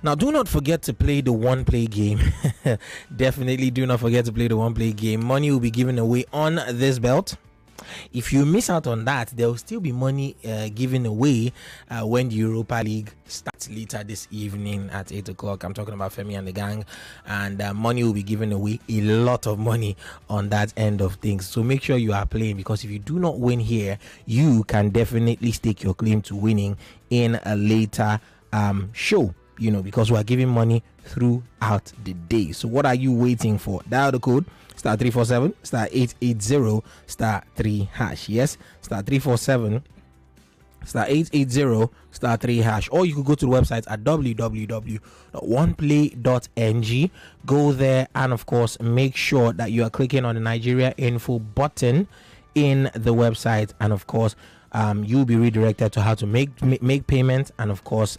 Now, do not forget to play the Oneplay game. Definitely do not forget to play the Oneplay game. Money will be given away on this belt. If you miss out on that, there will still be money given away when the Europa League starts later this evening at 8 o'clock. I'm talking about Femi and the gang, and money will be given away, a lot of money on that end of things. So make sure you are playing, because if you do not win here, you can definitely stake your claim to winning in a later show, because we are giving money throughout the day. So what are you waiting for? Dial the code *347 *880 *3#. Yes, *347 *880 *3#. Or you could go to the website at www.oneplay.ng. Go there, and of course make sure that you are clicking on the Nigeria info button in the website, and of course you'll be redirected to how to make payment, and of course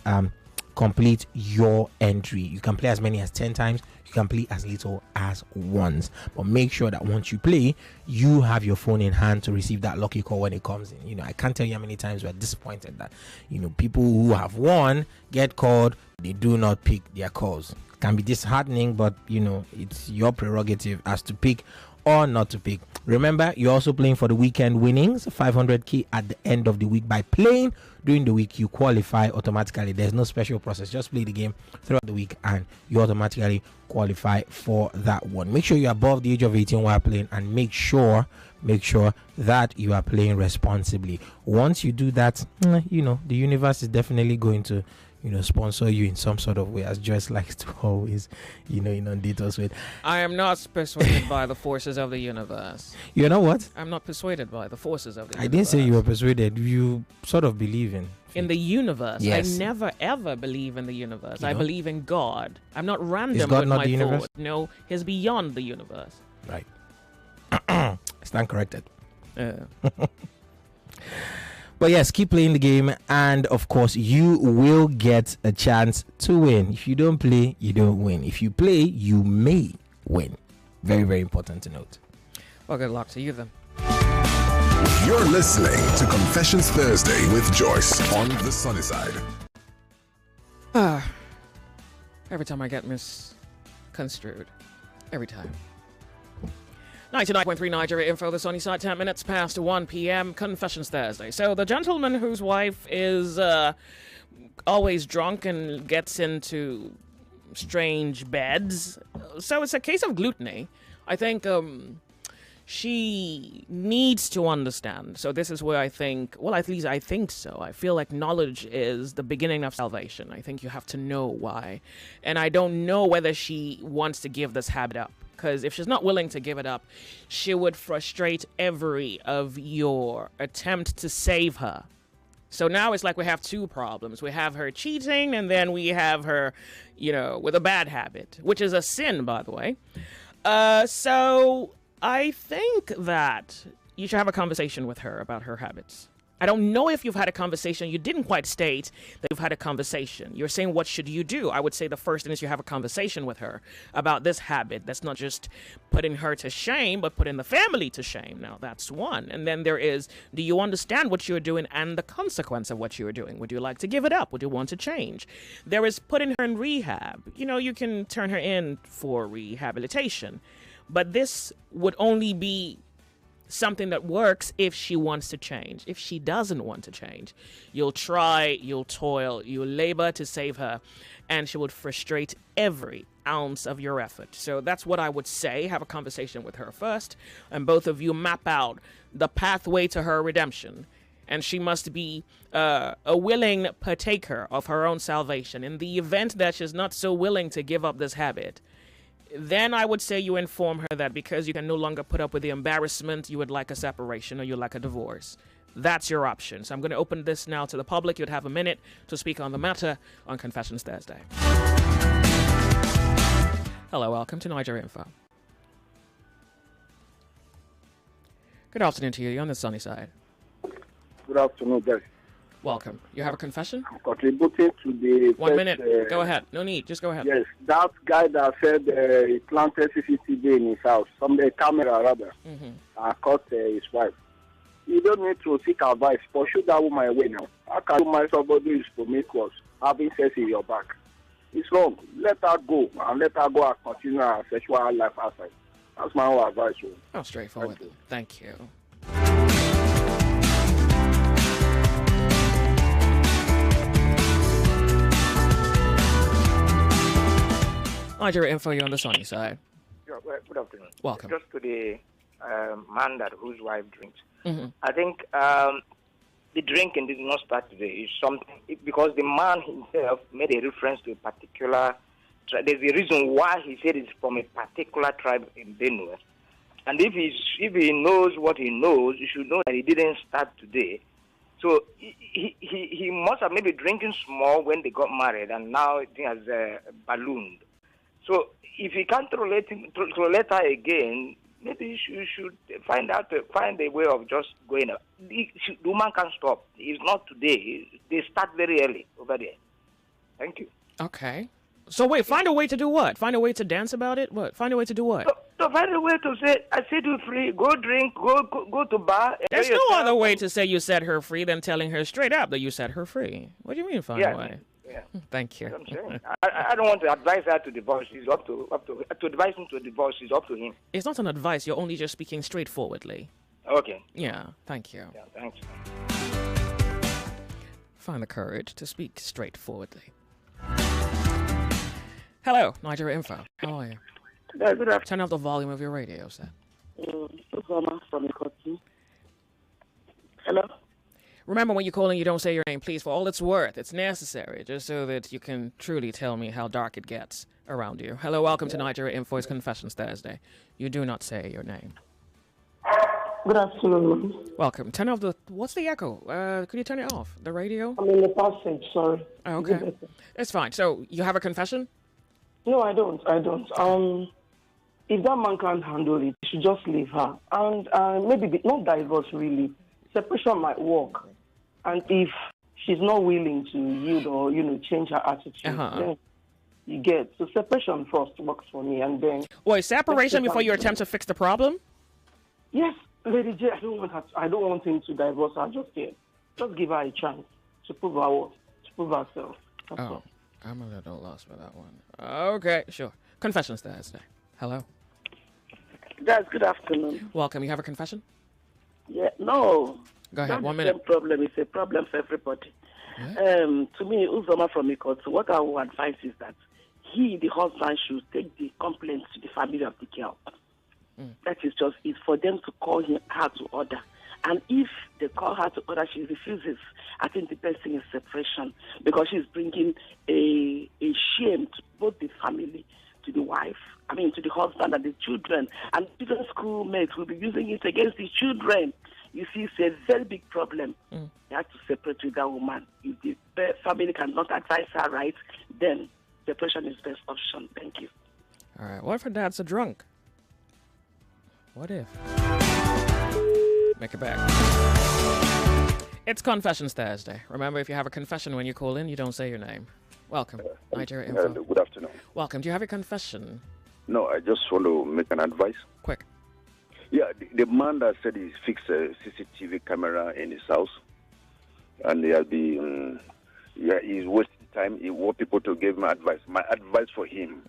complete your entry. You can play as many as 10 times, you can play as little as once, but make sure that once you play, you have your phone in hand to receive that lucky call when it comes in. I can't tell you how many times we're disappointed that people who have won get called, they do not pick their calls. It can be disheartening, but it's your prerogative as to pick or not to pick. Remember, you're also playing for the weekend winnings, 500k at the end of the week. By playing during the week, you qualify automatically. There's no special process. Just play the game throughout the week and you automatically qualify for that one. Make sure you're above the age of 18 while playing, and make sure that you are playing responsibly. Once you do that, the universe is definitely going to sponsor you in some sort of way, as Joyce likes to always, inundate us with. I am not persuaded by the forces of the universe. You know what? I'm not persuaded by the forces of the universe. I didn't say you were persuaded. You sort of believe in the universe. Yes. I never ever believe in the universe. I believe in God. I'm not random Is God with not my the universe? thought. No, He's beyond the universe. Right. Stand corrected. But yes, keep playing the game, and of course you will get a chance to win. If you don't play, you don't win. If you play, you may win. Very, very important to note. Well, good luck to you then. You're listening to Confessions Thursday with Joyce on the sunny side. Every time I get misconstrued. Every time. 99.3 Nigeria Info, the sunny side, 10 minutes past 1 p.m. Confessions Thursday. So the gentleman whose wife is always drunk and gets into strange beds. So it's a case of gluttony. I think she needs to understand. So this is where I think, well, at least I think so. I feel like knowledge is the beginning of salvation. I think you have to know why. And I don't know whether she wants to give this habit up. Because if she's not willing to give it up, she would frustrate every of your attempt to save her. So now it's like we have two problems. We have her cheating, and then we have her, with a bad habit, which is a sin, by the way. So I think that you should have a conversation with her about her habits. I don't know if you've had a conversation. You didn't quite state that you've had a conversation. You're saying, what should you do? I would say the first thing is you have a conversation with her about this habit. That's not just putting her to shame, but putting the family to shame. Now, that's one. And then there is, do you understand what you're doing and the consequence of what you're doing? Would you like to give it up? Would you want to change? There is putting her in rehab. You can turn her in for rehabilitation. But this would only be something that works if she wants to change. If she doesn't want to change, you'll try, you'll toil, you'll labor to save her, and she would frustrate every ounce of your effort. So that's what I would say. Have a conversation with her first, and both of you map out the pathway to her redemption. And she must be a willing partaker of her own salvation. In the event that she's not so willing to give up this habit, then I would say you inform her that because you can no longer put up with the embarrassment, you would like a separation or you'd like a divorce. That's your option. So I'm going to open this now to the public. You'd have a minute to speak on the matter on Confessions Thursday. Hello, welcome to Nigeria Info. Good afternoon to you. You're on the sunny side. Good afternoon, guys. Welcome. You have a confession? I'm contributing to the... 1 minute. Go ahead. No need. Just go ahead. Yes, that guy that said he planted CCTV in his house, a camera rather, and caught his wife. You don't need to seek advice. Pursue that woman away now. How can you marry somebody who is promiscuous, having sex in your back? It's wrong. Let her go and let her go and continue her sexual life outside. That's my own advice. Oh, straightforward. Thank you. Nigeria info, you're on the sunny side. Yeah, well, good afternoon. Welcome. Just to the man whose wife drinks. Mm-hmm. I think the drinking did not start today. It's something because the man himself made a reference to a particular tribe. There's a reason why he said it's from a particular tribe in Benue. And if he knows what he knows, he should know that he didn't start today. So he must have maybe drinking small when they got married, and now it has ballooned. So if he can't relate her again, maybe you should find a way of just going. The woman can't stop. It's not today. They start very early over there. Thank you. Okay. So wait, find a way to do what? Find a way to dance about it? What? Find a way to do what? So find a way to say, I set you free. Go drink. Go to bar. There's no other way to say you set her free than telling her straight up that you set her free. What do you mean find a way? Yeah. Thank you. That's what I'm saying. I don't want to advise her to divorce. It's up to advise him to divorce. It's up to him. It's not an advice. You're only just speaking straightforwardly. Okay. Yeah. Thank you. Yeah. Thanks. Find the courage to speak straightforwardly. Hello, Nigeria Info. How are you? Yeah, good afternoon. Turn off the volume of your radio set. Uzoma from Ikoti. Hello? Remember, when you call in, you don't say your name, please, for all it's worth. It's necessary, just so that you can truly tell me how dark it gets around you. Hello, welcome to Nigeria Info's Confessions Thursday. You do not say your name. Good afternoon. Welcome. Turn off the... What's the echo? Could you turn it off? The radio? I'm in the passage, sorry. Oh, okay. It's fine. So, you have a confession? No, I don't. If that man can't handle it, he should just leave her. And maybe not divorce, really. Separation might work. And if she's not willing to yield or, change her attitude, then you get. So separation first works for me, and then... Wait, separation before you attempt to fix the problem? Yes, Lady J, I don't want him to divorce her just yet. Just give her a chance to prove her worth, to prove herself. That's all. I'm a little lost for that one. Okay, sure. Confessions Thursday. Hello. Guys, good afternoon. Welcome. You have a confession? Yeah, no. Go ahead, 1 The minute. same problem. It's a problem for everybody. Yeah. To me, Uzoma from Ikot, what I would advise is that the husband, should take the complaint to the family of the girl. That is just it for them to call her to order. And if they call her to order, she refuses. I think the best thing is separation, because she's bringing a shame to both the family, to the wife, to the husband and the children. And children's schoolmates will be using it against the children. You see, it's a very big problem. You have to separate with that woman. If the family cannot advise her right, then separation is the best option. Thank you. All right. What if her dad's a drunk? What if? Make it back. It's Confessions Thursday. Remember, if you have a confession when you call in, you don't say your name. Welcome. Nigeria Info. Good afternoon. Welcome. Do you have a confession? No, I just want to make an advice. Quick. Yeah, the man that said he fixed a CCTV camera in his house, and he's wasting time. He wants people to give him advice. My advice for him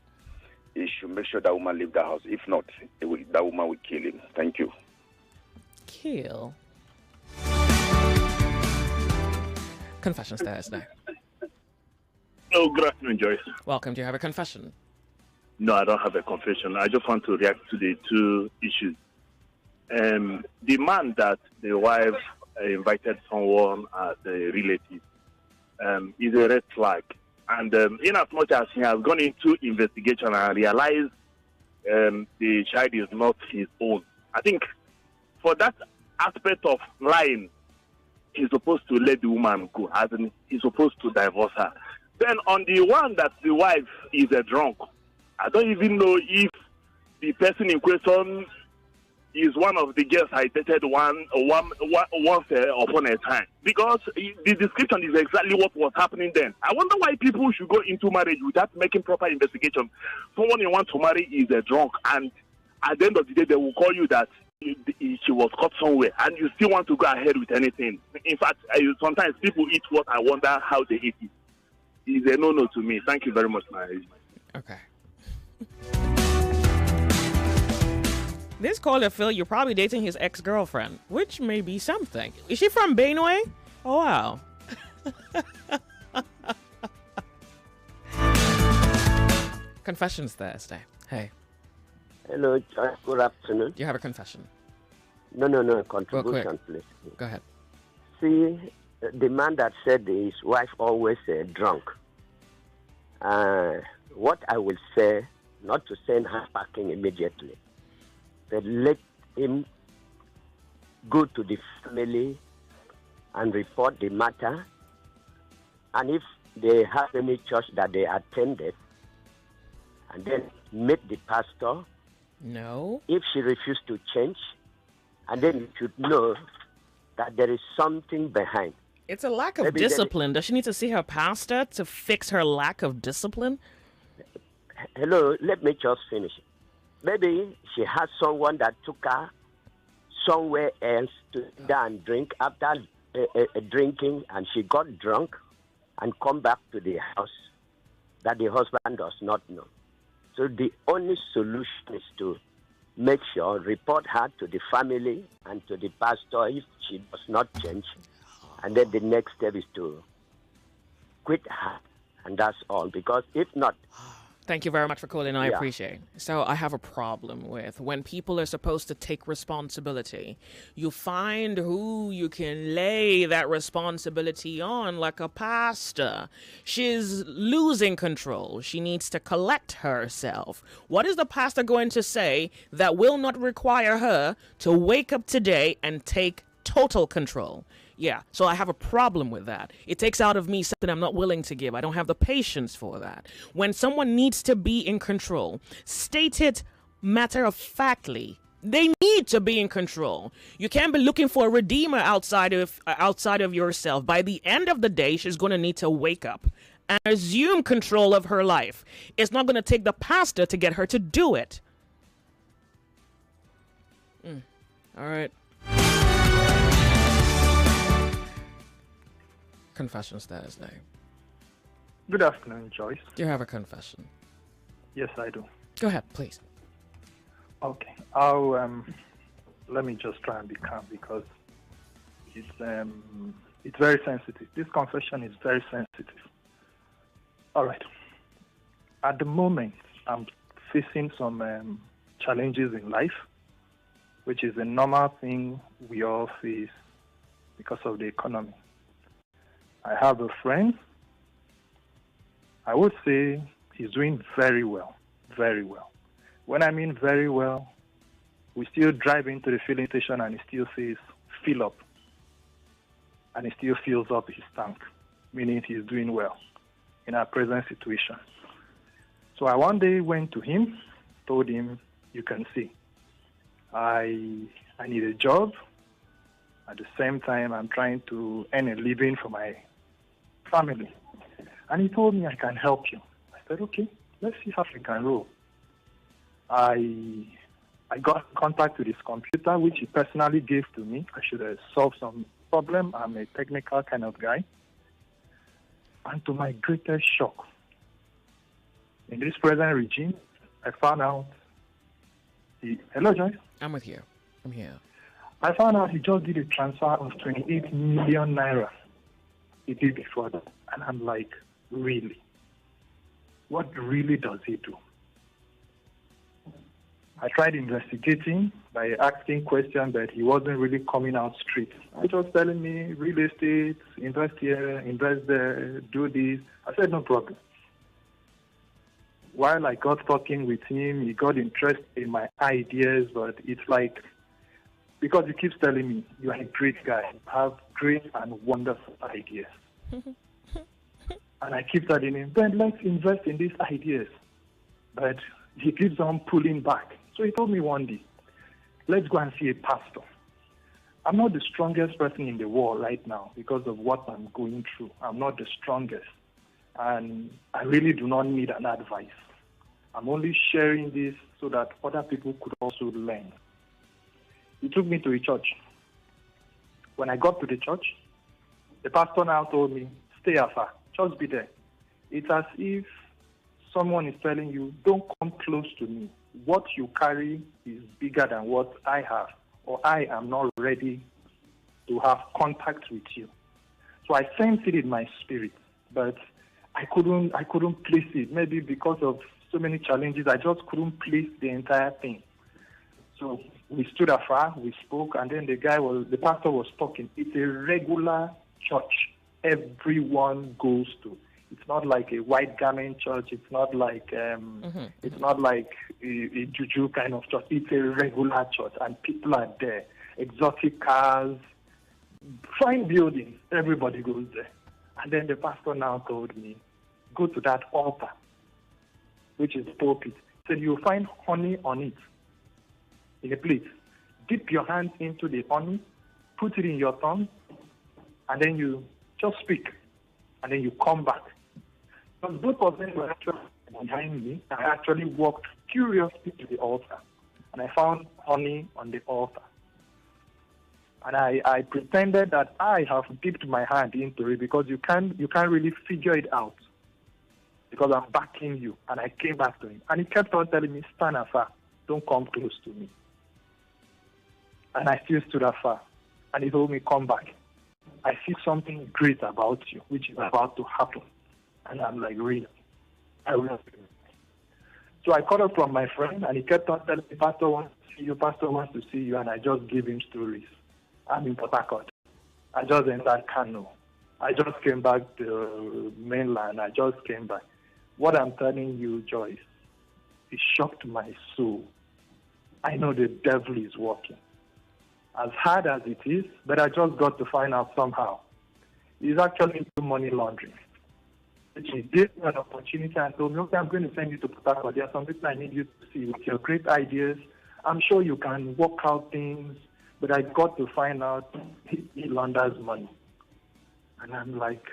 is should make sure that woman leave the house. If not, that woman will kill him. Thank you. Kill. Confessions Thursday. Oh, good afternoon, Joyce. Welcome. Do you have a confession? No, I don't have a confession. I just want to react to the two issues. The man that the wife invited someone as a relative is a red flag. And in as much as he has gone into investigation and realized the child is not his own, I think for that aspect of lying, he's supposed to let the woman go, as in he's supposed to divorce her. Then on the one that the wife is a drunk, I don't even know if the person in question is one of the girls I dated once upon a time. Because the description is exactly what was happening then. I wonder why people should go into marriage without making proper investigation. Someone you want to marry is a drunk, and at the end of the day, they will call you that she was caught somewhere, and you still want to go ahead with anything. In fact, sometimes people eat what I wonder how they eat it. is a no-no to me. Thank you very much, my. Okay. This caller, Phil, you're probably dating his ex-girlfriend, which may be something. Is she from Benue? Oh, wow. Confessions Thursday. Hey. Hello, Joyce. Good afternoon. Do you have a confession? No. Contribution, please. Go ahead. See, the man that said his wife always drunk. What I will say, not to send her packing immediately, but let him go to the family and report the matter. And if they have any church that they attended, and then meet the pastor. No. If she refused to change, and then you should know that there is something behind. It's a lack of discipline. Does she need to see her pastor to fix her lack of discipline? Hello, let me just finish. Maybe she has someone that took her somewhere else to sit down and drink. After drinking, and she got drunk and come back to the house that the husband does not know. So the only solution is to make sure, report her to the family and to the pastor if she does not change. And then the next step is to quit her. And that's all. Because if not... Thank you very much for calling. I appreciate it. So I have a problem with when people are supposed to take responsibility. You find who you can lay that responsibility on, like a pastor. She's losing control. She needs to collect herself. What is the pastor going to say that will not require her to wake up today and take total control? Yeah, so I have a problem with that. It takes out of me something I'm not willing to give. I don't have the patience for that. When someone needs to be in control, state it matter-of-factly. They need to be in control. You can't be looking for a redeemer outside of yourself. By the end of the day, she's going to need to wake up and assume control of her life. It's not going to take the pastor to get her to do it. All right. Confessions Thursday. Good afternoon, Joyce. Do you have a confession? Yes, I do. Go ahead, please. Okay. I'll let me just try and be calm because it's very sensitive. This confession is very sensitive. All right. At the moment, I'm facing some challenges in life, which is a normal thing we all face because of the economy. I have a friend. I would say he's doing very well, very well. When I mean very well, we still drive into the filling station and he still says, fill up. And he still fills up his tank, meaning he's doing well in our present situation. So I one day went to him, told him, you can see, I need a job. At the same time, I'm trying to earn a living for my family. And he told me I can help you. I said, okay, let's see how we can roll. I got in contact with his computer, which he personally gave to me. I should have solved some problem. I'm a technical kind of guy. And to my greatest shock, in this present regime, I found out hello, Joyce? I'm with you. I'm here. I found out he just did a transfer of 28 million naira. He did before that. And I'm like, really? What really does he do? I tried investigating by asking questions, but he wasn't really coming out straight. He was telling me, real estate, invest here, invest there, do this. I said, no problem. While I got talking with him, he got interested in my ideas, but it's like, because he keeps telling me, you are a great guy, you have great and wonderful ideas. And I keep telling him, then let's invest in these ideas. But he keeps on pulling back. So he told me one day, let's go and see a pastor. I'm not the strongest person in the world right now because of what I'm going through. I'm not the strongest. And I really do not need an advice. I'm only sharing this so that other people could also learn. He took me to a church. When I got to the church, the pastor now told me, stay afar, just be there. It's as if someone is telling you, don't come close to me. What you carry is bigger than what I have, or I am not ready to have contact with you. So I sensed it in my spirit, but I couldn't place it. Maybe because of so many challenges, I just couldn't place the entire thing. So we stood afar, we spoke, and then the pastor was talking. It's a regular church everyone goes to. It's not like a white garment church. It's not like it's not like a juju kind of church. It's a regular church, and people are there. Exotic cars, fine buildings. Everybody goes there. And then the pastor now told me, go to that altar, which is the pulpit. He said, you'll find honey on it in a plate. Dip your hand into the honey, put it in your tongue, and then you just speak, and then you come back. Because both of them were actually behind me. I actually walked curiously to the altar, and I found honey on the altar. And I pretended that I have dipped my hand into it because you can't really figure it out because I'm backing you. And I came back to him, and he kept on telling me, stand afar, don't come close to me. And I still stood afar, and he told me, come back. I see something great about you, which is about to happen. And I'm like, really? I will. So I called up from my friend, and he kept on telling me, Pastor wants to see you, Pastor wants to see you, and I just gave him stories. I'm in Port Harcourt. I just entered Kano. I just came back to mainland. I just came back. What I'm telling you, Joyce, it shocked my soul. I know the devil is working. As hard as it is, but I just got to find out somehow. He's actually into money laundering. He gave me an opportunity and told me, okay, I'm going to send you to Port Harcourt. There are some people I need you to see with your great ideas. I'm sure you can work out things, but I got to find out he launders money. And I'm like,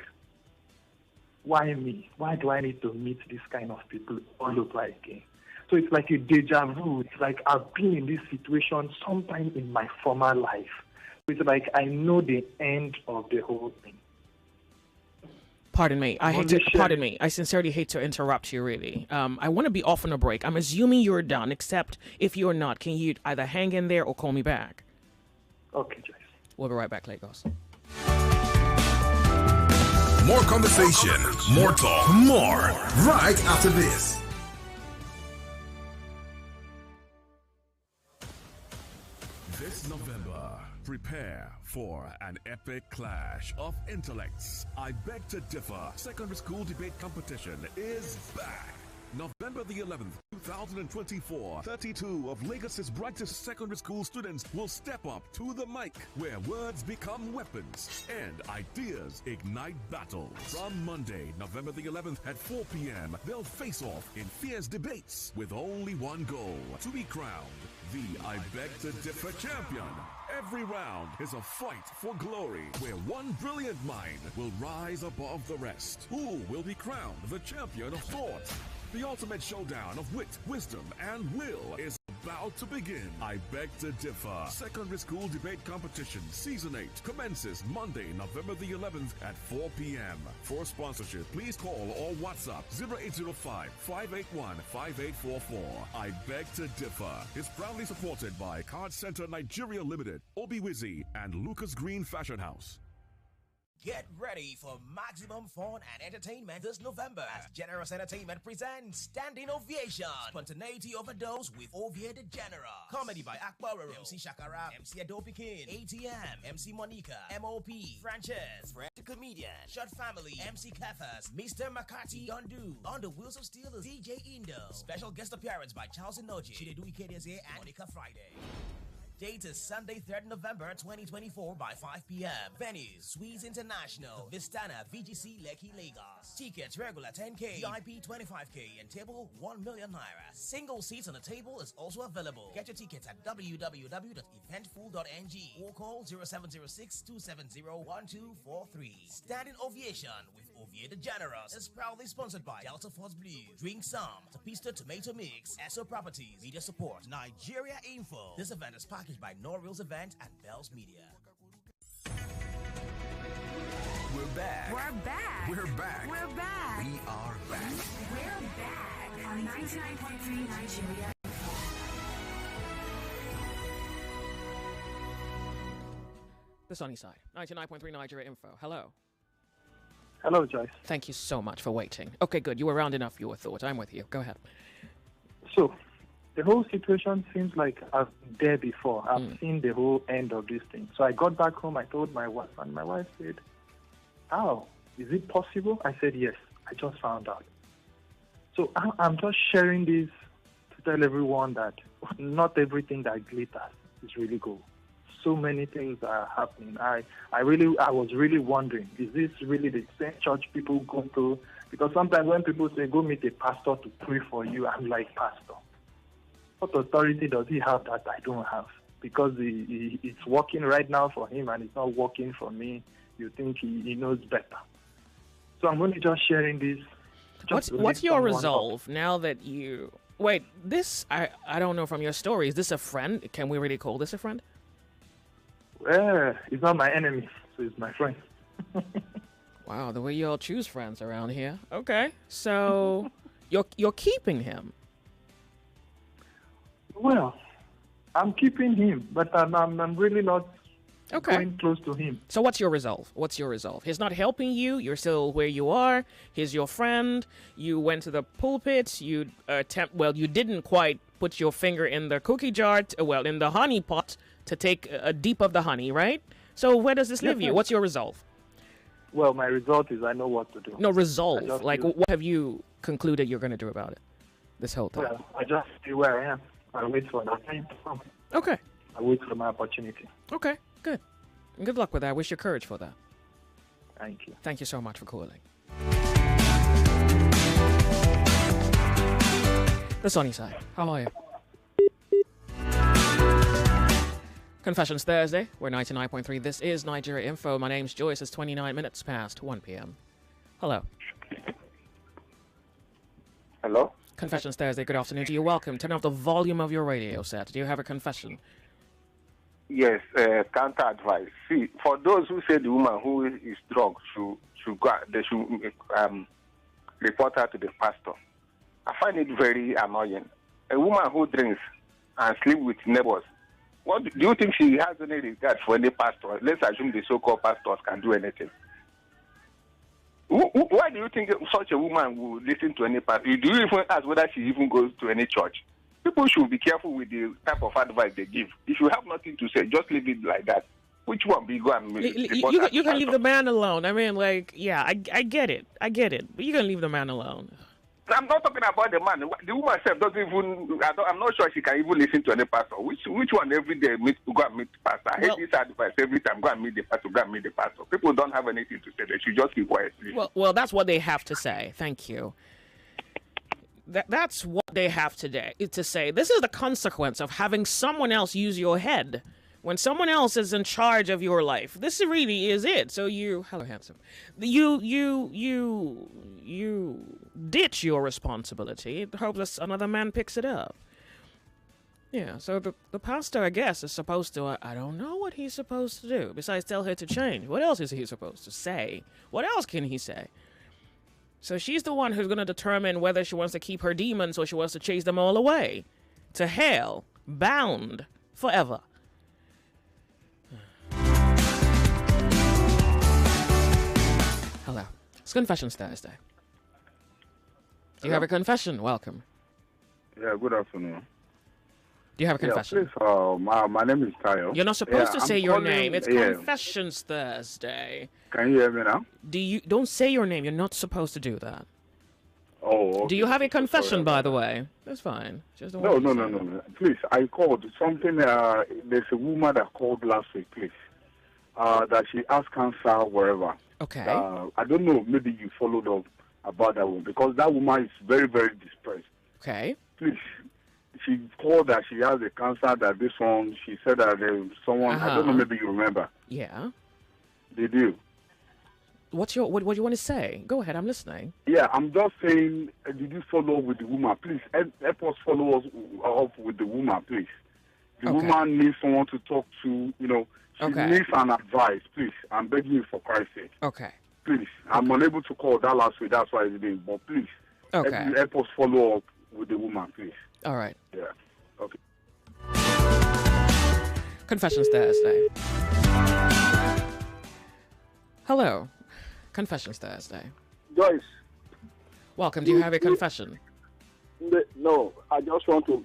why me? Why do I need to meet this kind of people all over again? So it's like a deja vu. It's like I've been in this situation sometime in my former life. It's like I know the end of the whole thing. Pardon me. Pardon me. I sincerely hate to interrupt you, really. I want to be off on a break. I'm assuming you're done, except if you're not, can you either hang in there or call me back? Okay, Joyce. We'll be right back, Lagos. More conversation, more talk, more right after this. This November, prepare for an epic clash of intellects. I Beg to Differ Secondary School Debate Competition is back. November the 11th, 2024, 32 of Lagos's brightest secondary school students will step up to the mic, where words become weapons and ideas ignite battles. From Monday, November the 11th at 4 p.m., they'll face off in fierce debates with only one goal: to be crowned the I Beg to Differ champion. Every round is a fight for glory, where one brilliant mind will rise above the rest. Who will be crowned the champion of thought? The ultimate showdown of wit, wisdom, and will is about to begin. I Beg to Differ Secondary School Debate Competition Season 8 commences Monday, November the 11th at 4 p.m. For sponsorship, please call or WhatsApp 0805-581-5844. I Beg to Differ is proudly supported by Card Center Nigeria Limited, Obiwizi, and Lucas Green Fashion House. Get ready for maximum fun and entertainment this November as Generous Entertainment presents Standing Ovation. Spontaneity overdose with Ovie the Generous. Comedy by Akbararo, MC Shakara, MC Adopikin, ATM, MC Monica, MOP, Frances, Fred the Comedian, Shot Family, MC Kefas, Mr. Makati Dondu, On the Wheels of Steel is DJ Indo. Special guest appearance by Charles Inoji, Chinedu Ikedeze, and Monica Friday. Date is Sunday, 3rd November 2024 by 5 p.m. Venue, Sweets International, Vistana, VGC, Lekki, Lagos. Tickets regular 10K, VIP 25K, and table 1 million naira. Single seats on the table is also available. Get your tickets at www.eventful.ng or call 0706-270-1243. Standing Ovation with Ovie the Generous is proudly sponsored by Delta Force Blue, Drink Some, Tapista Tomato Mix, Esso Properties, Media Support, Nigeria Info. This event is packaged by No Reels Event and Bells Media. We're back. We're back. We're back. We're back. We are back. We're back on 99.3 Nigeria. The sunny side. 99.3 Nigeria Info. Hello. Hello, Joyce. Thank you so much for waiting. Okay, good. You were round enough your thought. I'm with you. Go ahead. So, the whole situation seems like I've been there before. I've seen the whole end of this thing. So I got back home, I told my wife, and my wife said, "How? Is it possible?" I said, "Yes, I just found out." So I'm just sharing this to tell everyone that not everything that glitters is really gold. So many things are happening. I was really wondering, is this really the same church people go to? Because sometimes when people say, go meet a pastor to pray for you, I'm like, pastor, what authority does he have that I don't have? Because it's working right now for him and it's not working for me. You think he knows better. So I'm only just sharing this. What's your resolve now that you... Wait, this, I don't know from your story. Is this a friend? Can we really call this a friend? He's not my enemy, so he's my friend. Wow, the way you all choose friends around here. Okay, so you're keeping him. Well, I'm keeping him, but I'm really not going close to him. So what's your resolve? He's not helping you. You're still where you are. He's your friend. You went to the pulpit. You didn't quite put your finger in the cookie jar, in the honey pot to take a deep of the honey, right? So where does this leave you? What's your resolve? Well, my result is I know what to do. No, resolve. Like, what have you concluded you're going to do about it this whole time? Well, I just stay where I am. I wait for that time to come. Okay. I wait for my opportunity. Okay, good. And good luck with that. I wish you courage for that. Thank you. Thank you so much for calling. The sunny side. How are you? Confessions Thursday. We're 99.3. This is Nigeria Info. My name's Joyce. It's 29 minutes past 1 p.m. Hello. Hello? Confessions Thursday. Good afternoon to you. Welcome. Turn off the volume of your radio set. Do you have a confession? Yes, counter advice. See, for those who say the woman who is drunk should go, they should report her to the pastor. I find it very annoying. A woman who drinks and sleeps with neighbors, what do you think she has any regard for any pastor? Let's assume the so-called pastors can do anything. Why do you think such a woman will listen to any pastor? Do you even ask whether she even goes to any church? People should be careful with the type of advice they give. If you have nothing to say, just leave it like that. Which one be go and you can leave the man alone. I mean, like, yeah, I get it. But you can leave the man alone. I'm not talking about the man. The woman herself doesn't even... I'm not sure she can even listen to any pastor. Which one every day go and meet the pastor? I hate this advice every time. Go and meet the pastor. People don't have anything to say. They should just keep quiet. Well, that's what they have to say. Thank you. That's what they have to say. This is the consequence of having someone else use your head. When someone else is in charge of your life, this really is it. So hello, handsome. You ditch your responsibility and hope that another man picks it up. Yeah, so the pastor, I guess, is supposed to, I don't know what he's supposed to do, besides tell her to change. What else is he supposed to say? What else can he say? So she's the one who's going to determine whether she wants to keep her demons or she wants to chase them all away. To hell, bound, forever. Hello. It's Confessions Thursday. Do you have a confession? Welcome. Yeah, good afternoon. Do you have a confession? Please, my name is Tayo. You're not supposed to say your name. It's Confessions Thursday. Can you hear me now? Don't say your name. You're not supposed to do that. Oh, okay. Do you have a confession, by the way? That's fine. Just no. Please, I called something. There's a woman that called last week, please. That she has cancer wherever. Okay. I don't know. Maybe you followed up about that one because that woman is very, very distressed. Okay. Please. She called that she has a cancer, that this one, she said that someone, I don't know, maybe you remember. Yeah. Did you? What do you want to say? Go ahead, I'm listening. Yeah, I'm just saying, did you follow up with the woman? Please, help us follow up with the woman, please. The woman needs someone to talk to, she needs an advice, please. I'm begging you for Christ's sake. Okay. please. I'm unable to call that last week. That's why it's been. But please, Okay. help us follow up with the woman, please. All right. Yeah. Okay. Confessions Thursday. Hello. Confessions Thursday. Joyce. Welcome. Do you have a confession? No, I just want to.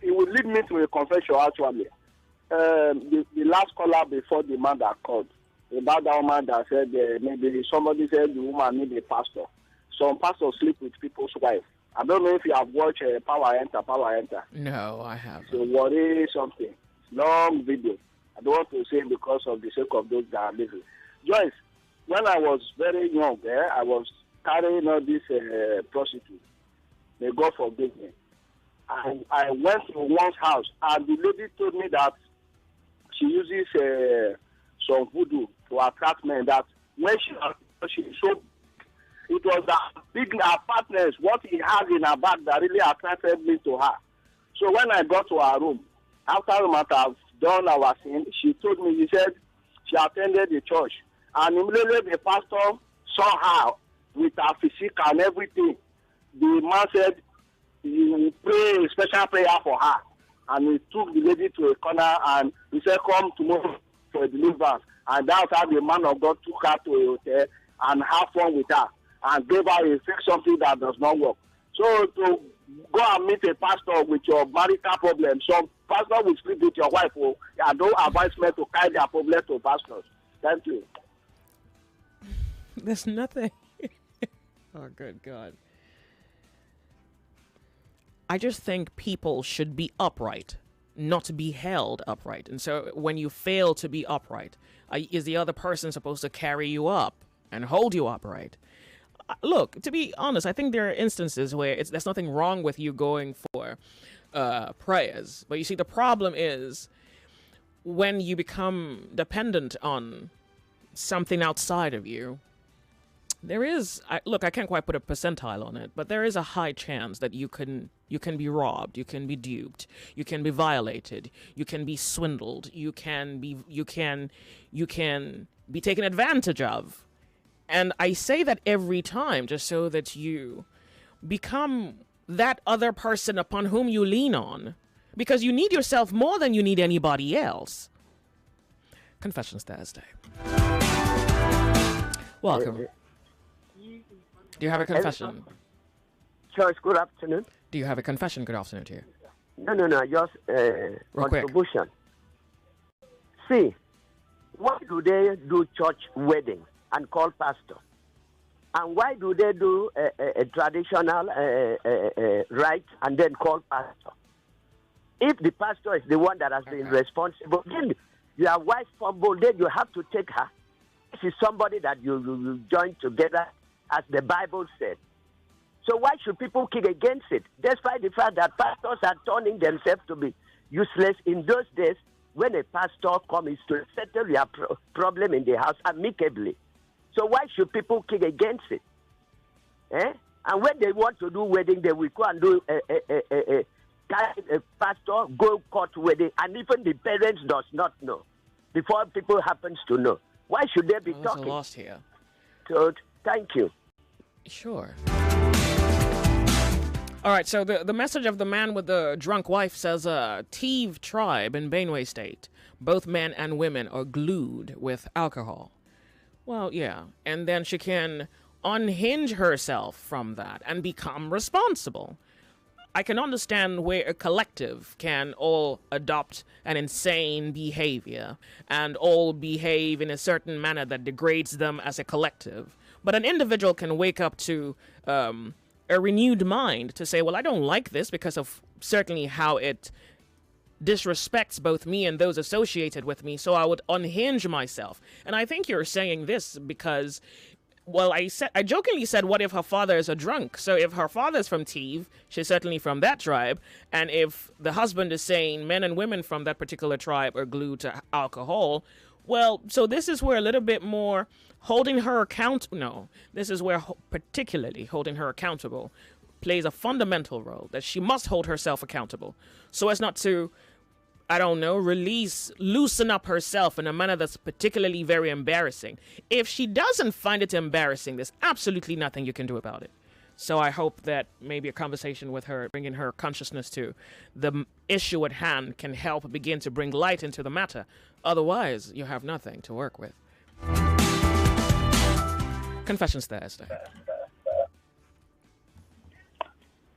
It will lead me to a confession, actually. The last caller before the man that called, about that woman that said maybe somebody said the woman need a pastor. Some pastors sleep with people's wife. I don't know if you have watched Power Enter. No, I haven't. So worry something. Long video. I don't want to say because of the sake of those that are living. Joyce, when I was very young, I was carrying all these prostitutes. May God forgive me. I went to one's house, and the lady told me that she uses some voodoo to attract men. That when she so it was the big apartments, what he has in her bag that really attracted me to her. So when I got to her room, after we might have done our sin, she told me, she said she attended the church, and immediately the pastor saw her with her physique and everything. The man said he will pray a special prayer for her, and he took the lady to a corner and he said, "Come tomorrow for a deliverance." And that's how the man of God took her to a hotel and have fun with her and gave her a fix something that does not work. So to go and meet a pastor with your marital problem, some pastor will sleep with your wife. I don't advise men to carry their problem to pastors. Thank you. There's nothing. Oh, good God. I just think people should be upright, not be held upright. And so when you fail to be upright, is the other person supposed to carry you up and hold you upright? Look, to be honest, I think there are instances where there's nothing wrong with you going for prayers. But you see, the problem is when you become dependent on something outside of you, there is, I can't quite put a percentile on it, but there is a high chance that you can be robbed, you can be duped, you can be violated, you can be swindled, you can be taken advantage of. And I say that every time just so that you become that other person upon whom you lean on, because you need yourself more than you need anybody else. Confessions Thursday. Welcome. Do you have a confession? Joyce, good afternoon. Do you have a confession? Good afternoon to you. No, just contribution. See, why do they do church wedding and call pastor? And why do they do a traditional rite and then call pastor? If the pastor is the one that has been responsible, then your wife fumbled, then you have to take her. This is somebody that you join together, as the Bible said. So why should people kick against it? Despite the fact that pastors are turning themselves to be useless in those days, when a pastor comes to settle your problem in the house amicably. So why should people kick against it? And when they want to do wedding, they will go and do a pastor go court wedding, and even the parents does not know before people happens to know. Why should they be talking? There's a loss here. So, thank you. Sure. All right, so the message of the man with the drunk wife says, Tiv tribe in Benue State, both men and women are glued with alcohol. Well, yeah, and then she can unhinge herself from that and become responsible. I can understand where a collective can all adopt an insane behavior and all behave in a certain manner that degrades them as a collective. But an individual can wake up to a renewed mind to say, well, I don't like this because of certainly how it disrespects both me and those associated with me, so I would unhinge myself. And I think you're saying this because, well, I jokingly said, what if her father is a drunk? So if her father's from Tiv, she's certainly from that tribe. And if the husband is saying men and women from that particular tribe are glued to alcohol, well, so this is where a little bit more holding her this is where particularly holding her accountable plays a fundamental role, that she must hold herself accountable so as not to I don't know, loosen up herself in a manner that's particularly very embarrassing. If she doesn't find it embarrassing, there's absolutely nothing you can do about it. So I hope that maybe a conversation with her, bringing her consciousness to the issue at hand, can help begin to bring light into the matter. Otherwise, you have nothing to work with. Confessions Thursday.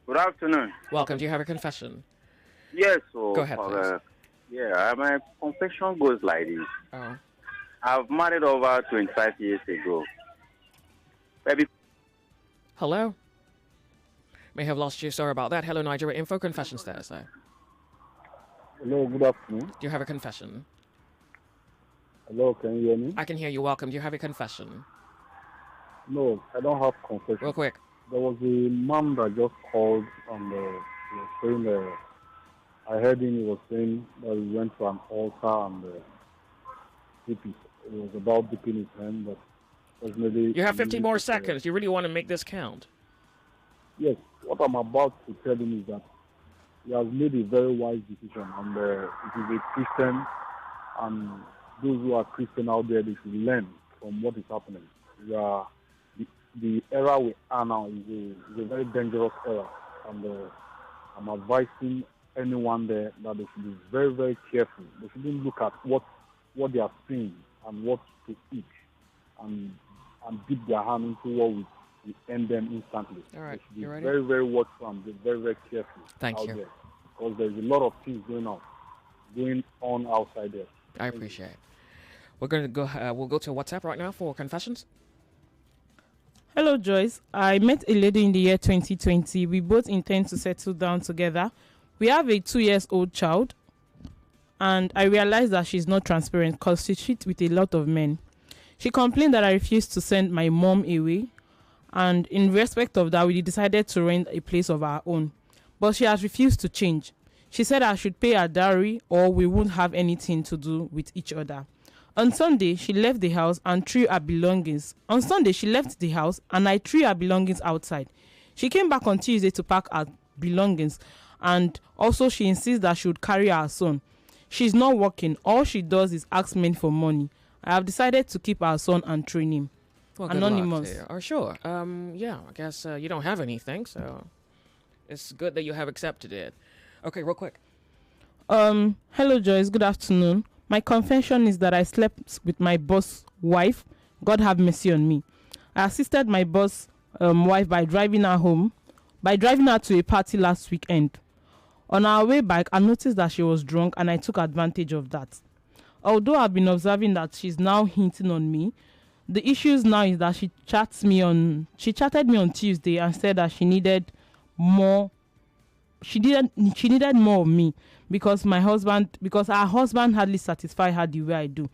Good afternoon. Welcome. Do you have a confession? Yes. So, go ahead, please. My confession goes like this. Oh. I've married over 25 years ago. Baby. Hello? May have lost you. Sorry about that. Hello, Nigeria Info. Confessions Thursday. Hello, good afternoon. Do you have a confession? Hello, can you hear me? I can hear you. Welcome. Do you have a confession? No, I don't have confession. Real quick. There was a man that just called and he was saying, I heard him, he was saying that he went to an altar and it was about dipping his hand, but personally... You have 50 more seconds. You really want to make this count? Yes. What I'm about to tell him is that he has made a very wise decision, and it is a Christian, and those who are Christian out there, they should learn from what is happening. The era we are now is a very dangerous era, and I'm advising anyone there that they should be very, very careful. They shouldn't look at what they are seeing and what to eat, and dip their hand into what will end them instantly. All right, they should be you ready? very, very watchful and be very, very careful. Thank out you. there, because there's a lot of things going on outside there. I appreciate it. We're going to go. We'll go to WhatsApp right now for confessions. Hello, Joyce. I met a lady in the year 2020. We both intend to settle down together. We have a 2-year-old child, and I realized that she's not transparent because she cheats with a lot of men. She complained that I refused to send my mom away, and in respect of that, we decided to rent a place of our own. But she has refused to change. She said I should pay her dowry or we won't have anything to do with each other. On Sunday, she left the house and threw her belongings. On Sunday, she left the house and I threw her belongings outside. She came back on Tuesday to pack her belongings, and also she insists that she would carry her son. She's not working. All she does is ask men for money. I have decided to keep our son and train him. Well, good Anonymous. luck to you. Oh, sure. Yeah, I guess you don't have anything, so it's good that you have accepted it. Okay, real quick. Hello, Joyce. Good afternoon. My confession is that I slept with my boss' wife. God have mercy on me. I assisted my boss' wife by driving her to a party last weekend. On our way back, I noticed that she was drunk and I took advantage of that. Although I've been observing that she's now hinting on me, the issues now is that she chatted me on Tuesday and said that she needed more. She needed more of me because her husband hardly satisfied her the way I do.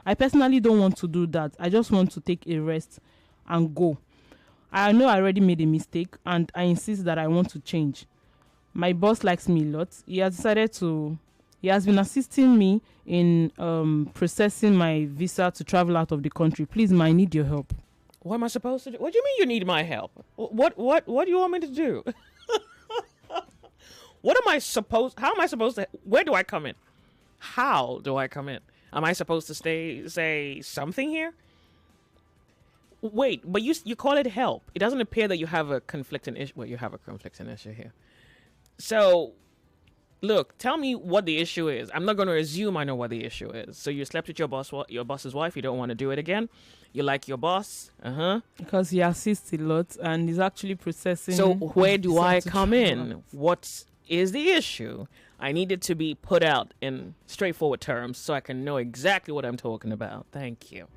I personally don't want to do that. I just want to take a rest and go. I know I already made a mistake and I insist that I want to change. My boss likes me a lot. He has been assisting me in processing my visa to travel out of the country. Please, I need your help. What am I supposed to do? What do you mean you need my help? What do you want me to do? How am I supposed to, where do I come in? How do I come in? Am I supposed to say something here? Wait, but you call it help. It doesn't appear that you have a conflicting issue. Well, you have a conflicting issue here. So, look, tell me what the issue is. I'm not going to assume I know what the issue is. So you slept with your boss's wife. You don't want to do it again. You like your boss. Because he assists a lot and he's actually processing. So where do I come in? What is the issue? I need it to be put out in straightforward terms so I can know exactly what I'm talking about. Thank you.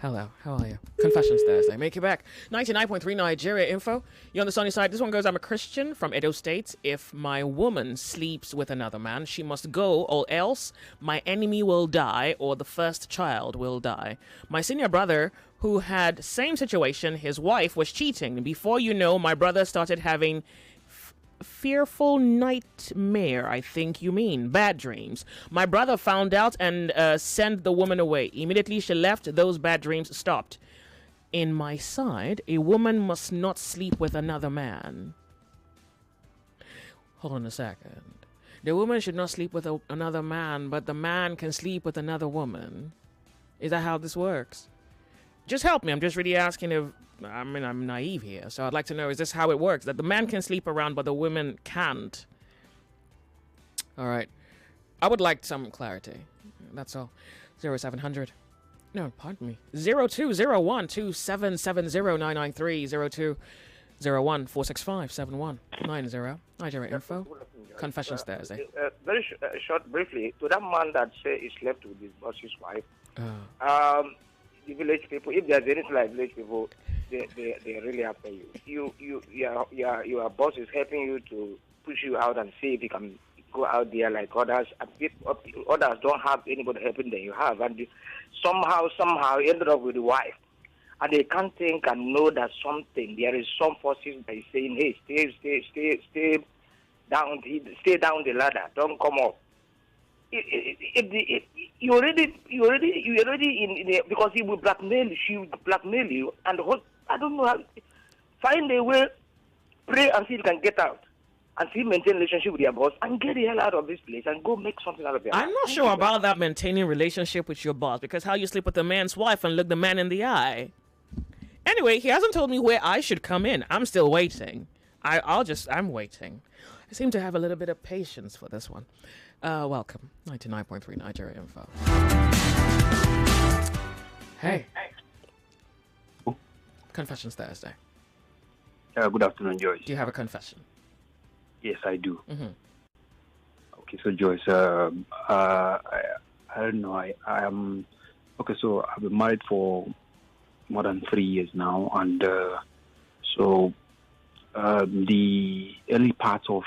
Hello, how are you? Confessions Thursday. Make it back. 99.3 Nigeria Info. You're on the sunny side. This one goes, I'm a Christian from Edo State. If my woman sleeps with another man, she must go, or else my enemy will die or the first child will die. My senior brother, who had same situation, his wife was cheating. Before you know, my brother started having fearful nightmare, I think you mean, bad dreams. My brother found out and sent the woman away. Immediately she left, those bad dreams stopped. In my side, a woman must not sleep with another man. Hold on a second. The woman should not sleep with another man, but the man can sleep with another woman. Is that how this works? Just help me. I'm just really asking if... I mean, I'm naive here, so I'd like to know, is this how it works? That the man can sleep around, but the women can't? All right. I would like some clarity. That's all. 0700. No, pardon me. 0201 2770993 0201 465 Nigeria Info. Confessions Thursday. Very short, briefly, to that man that say he slept with his boss's wife, the village people, if there's anything like village people, they really after you. Your boss is helping you to push you out and see if you can go out there like others. Others don't have anybody helping them. You have, and somehow you ended up with the wife, and they can't think and know that something. There is some forces that is saying, "Hey, stay down, stay down the ladder. Don't come up." You already in the, because he will blackmail you. She will blackmail you, and I don't know how. Find a way, pray and see if you can get out. And see, maintain relationship with your boss and get the hell out of this place and go make something out of it. I'm not sure about that maintaining relationship with your boss, because how you sleep with a man's wife and look the man in the eye. Anyway, he hasn't told me where I should come in. I'm still waiting. I'm waiting. I seem to have a little bit of patience for this one. Welcome, 99.3 Nigeria Info. Hey. Confessions Thursday. Good afternoon, Joyce. Do you have a confession? Yes, I do. Mm-hmm. Okay, so Joyce, I don't know. I am okay. So I've been married for more than 3 years now, and so the early part of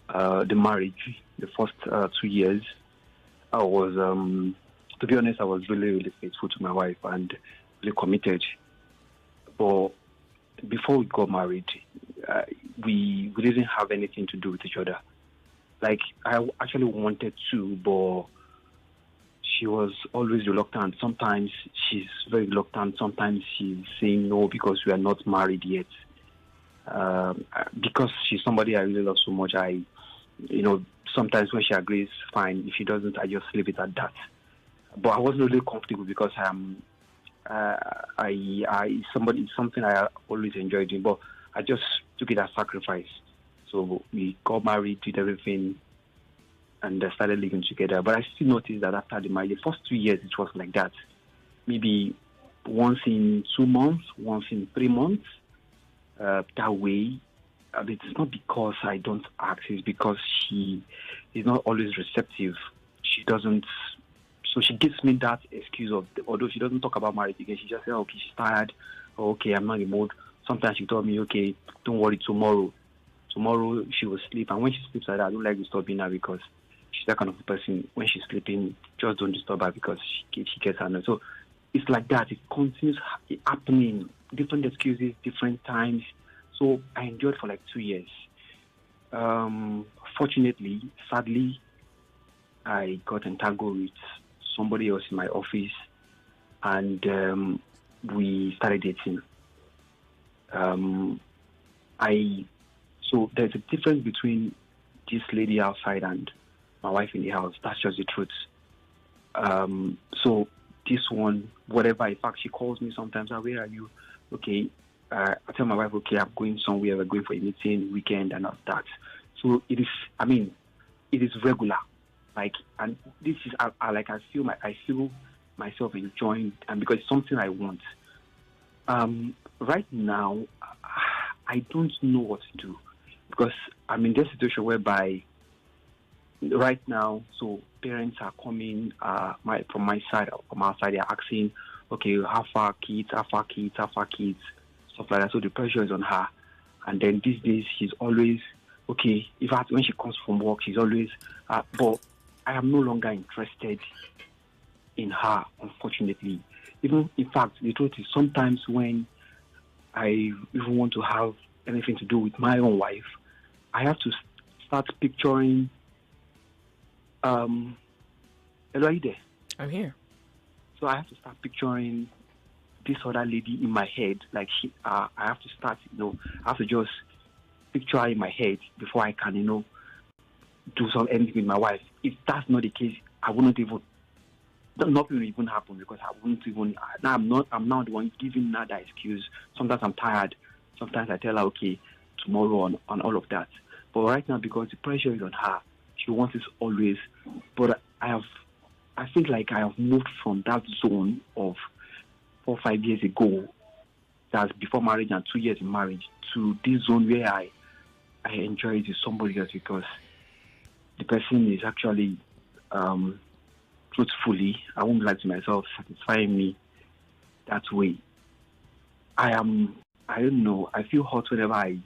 the marriage, the first 2 years, I was, to be honest, I was really, really faithful to my wife and really committed. But before we got married, we didn't have anything to do with each other. Like, I actually wanted to, but she was always reluctant. Sometimes she's very reluctant. Sometimes she's saying no because we are not married yet. Because she's somebody I really love so much, sometimes when she agrees, fine. If she doesn't, I just leave it at that. But I wasn't really comfortable because it's something I always enjoyed doing, but I just took it as sacrifice. So we got married, did everything, and started living together. But I still noticed that after the marriage, the first 2 years, it was like that. Maybe once in 2 months, once in 3 months, that way. It's not because I don't ask, it's because she is not always receptive. She doesn't. So she gives me that excuse of, although she doesn't talk about marriage again, she just says, okay, she's tired, or okay, I'm not in the mood. Sometimes she told me, okay, don't worry, tomorrow she will sleep. And when she sleeps like that, I don't like disturbing her because she's that kind of person. When she's sleeping, just don't disturb her because she gets annoyed. So it's like that. It continues happening, different excuses, different times. So I enjoyed for like 2 years. Fortunately, sadly, I got entangled with somebody else in my office, and we started dating. So there's a difference between this lady outside and my wife in the house. That's just the truth. So this one, whatever, in fact, she calls me sometimes, where are you? Okay, I tell my wife, okay, I'm going somewhere, we're going for a meeting, weekend, and all that. So it is regular. Like, and this is, I feel myself enjoying, and because it's something I want. Right now, I don't know what to do because I'm in this situation whereby right now, so parents are coming from my side, from our side, they're asking, okay, how far kids, stuff like that. So the pressure is on her. And then these days, she's always, okay, in fact, when she comes from work, she's always, but I am no longer interested in her, unfortunately. Even, in fact, the truth is sometimes when I even want to have anything to do with my own wife, I have to start picturing, hello, are you there? I'm here. So I have to start picturing this other lady in my head. Like I have to start, I have to just picture her in my head before I can, do anything with my wife. If that's not the case, I wouldn't even. Nothing will even happen because I wouldn't even. Now I'm not the one giving her that excuse. Sometimes I'm tired. Sometimes I tell her, okay, tomorrow on all of that. But right now, because the pressure is on her, she wants it always. But I think like I have moved from that zone of 4 or 5 years ago, that's before marriage and 2 years in marriage, to this zone where I enjoy it with somebody else because the person is actually, truthfully, I won't lie to myself, satisfying me that way. I don't know, I feel hot whenever I,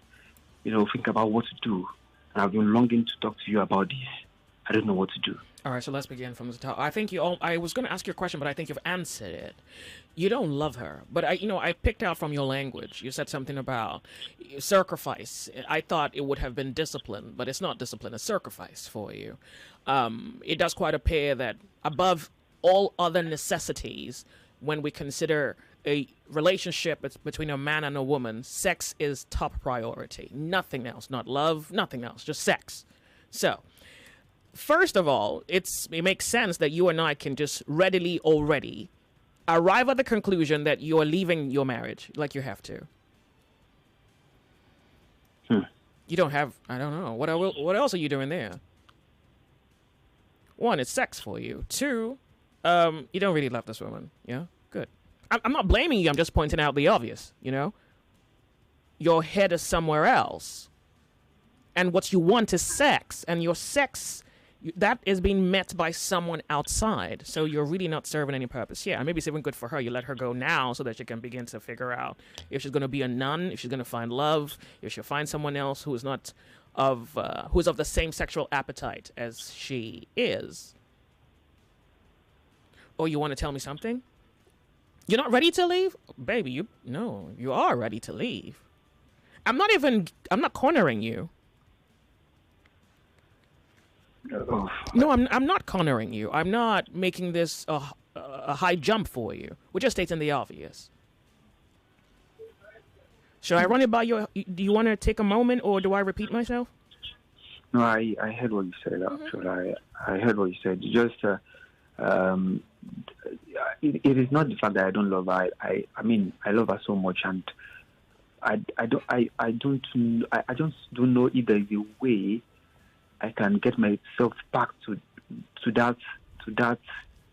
think about what to do. And I've been longing to talk to you about this. I don't know what to do. All right, so let's begin from the top. I think I was going to ask you a question, but I think you've answered it. You don't love her, but I picked out from your language. You said something about sacrifice. I thought it would have been discipline, but it's not discipline. It's sacrifice for you. It does quite appear that above all other necessities, when we consider a relationship between a man and a woman, sex is top priority. Nothing else, not love, nothing else, just sex. So, first of all, it makes sense that you and I can just readily already arrive at the conclusion that you are leaving your marriage like you have to. You don't have, I don't know, what else are you doing there? One, it's sex for you. Two, you don't really love this woman. Yeah, good. I'm not blaming you. I'm just pointing out the obvious, Your head is somewhere else. And what you want is sex. And your sex, that is being met by someone outside. So you're really not serving any purpose. Yeah, maybe it's even good for her. You let her go now so that she can begin to figure out if she's going to be a nun, if she's going to find love, if she'll find someone else who is not who's of the same sexual appetite as she is. Oh, you want to tell me something? You're not ready to leave? Baby, you are ready to leave. I'm not cornering you. No, I'm not cornering you. I'm not making this a high jump for you. We're just stating the obvious. Should I run it by you? Do you want to take a moment, or do I repeat myself? No, I heard what you said, actually. I heard what you said. Just, it is not the fact that I don't love her. I mean, I love her so much, and I just don't know if there is a way I can get myself back to that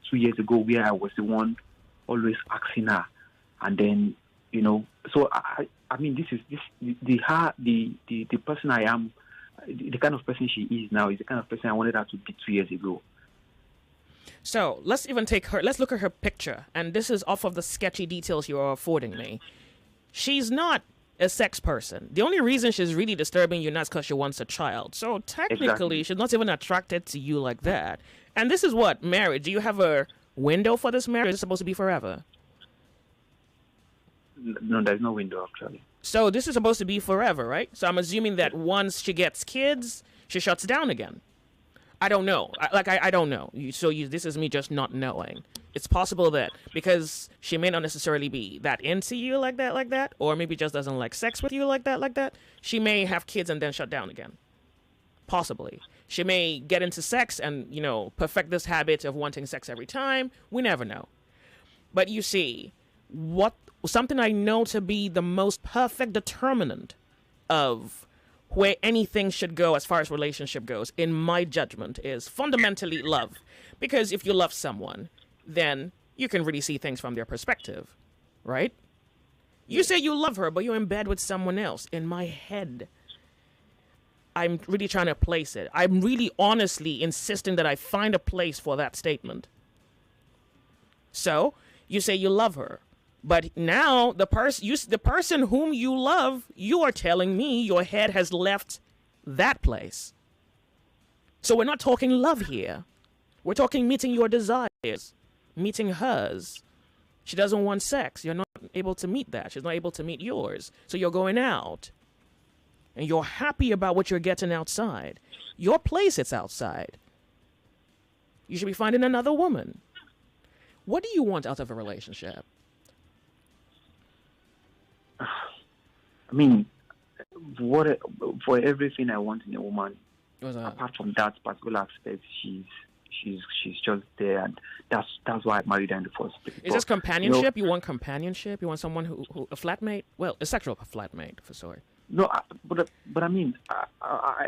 2 years ago where I was the one always asking her, and then So I mean, the person I am, the kind of person she is now is the kind of person I wanted her to be 2 years ago. So let's look at her picture, and this is off of the sketchy details you are affording me. She's not a sex person. The only reason she's really disturbing you now is because she wants a child. So technically, exactly. She's not even attracted to you like that. And this is what, marriage. Do you have a window for this marriage? Is it supposed to be forever? No, there's no window, actually. So this is supposed to be forever, right? So I'm assuming that once she gets kids, she shuts down again. I don't know. I don't know. This is me just not knowing. It's possible that because she may not necessarily be that into you like that, or maybe just doesn't like sex with you like that, she may have kids and then shut down again. Possibly. She may get into sex and, perfect this habit of wanting sex every time. We never know. But you see, something I know to be the most perfect determinant of where anything should go as far as relationship goes, in my judgment, is fundamentally love. Because if you love someone, then you can really see things from their perspective, right? You say you love her, but you're in bed with someone else. In my head, I'm really trying to place it. I'm really honestly insisting that I find a place for that statement. So, you say you love her. But now the person whom you love, you are telling me your head has left that place. So we're not talking love here. We're talking meeting your desires, meeting hers. She doesn't want sex. You're not able to meet that. She's not able to meet yours. So you're going out. And you're happy about what you're getting outside. Your place is outside. You should be finding another woman. What do you want out of a relationship? I mean, for everything I want in a woman, What's that? apart from that particular aspect, she's just there, and that's why I married her in the first place. Is this companionship? You want companionship? You want someone who a flatmate? Well, a sexual flatmate, for sorry. No, but I mean, I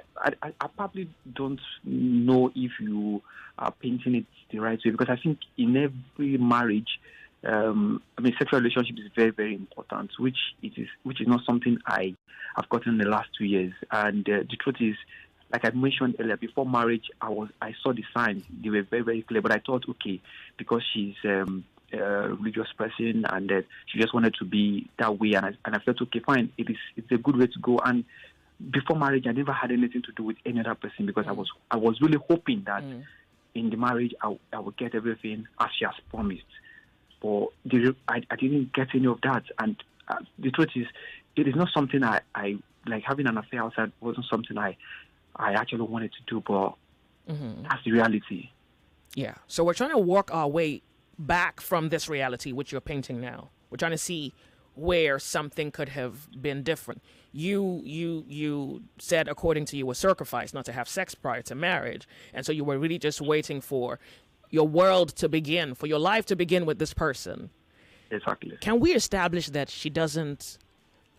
probably don't know if you are painting it the right way, because I think in every marriage, sexual relationship is very, very important, which is not something I have gotten in the last 2 years. And the truth is, like I mentioned earlier, before marriage, I saw the signs; they were very, very clear. But I thought, okay, because she's a religious person, and that she just wanted to be that way, and I felt, okay, fine, it's a good way to go. And before marriage, I never had anything to do with any other person, because I was really hoping that in the marriage I would get everything as she has promised. But I didn't get any of that, and the truth is, it is not something I like. Having an affair outside wasn't something I actually wanted to do, but that's the reality. Yeah. So we're trying to work our way back from this reality, which you're painting now. We're trying to see where something could have been different. You said, according to you, were sacrificed not to have sex prior to marriage, and so you were really just waiting for your world to begin, for your life to begin with this person. Exactly. Can we establish that she doesn't?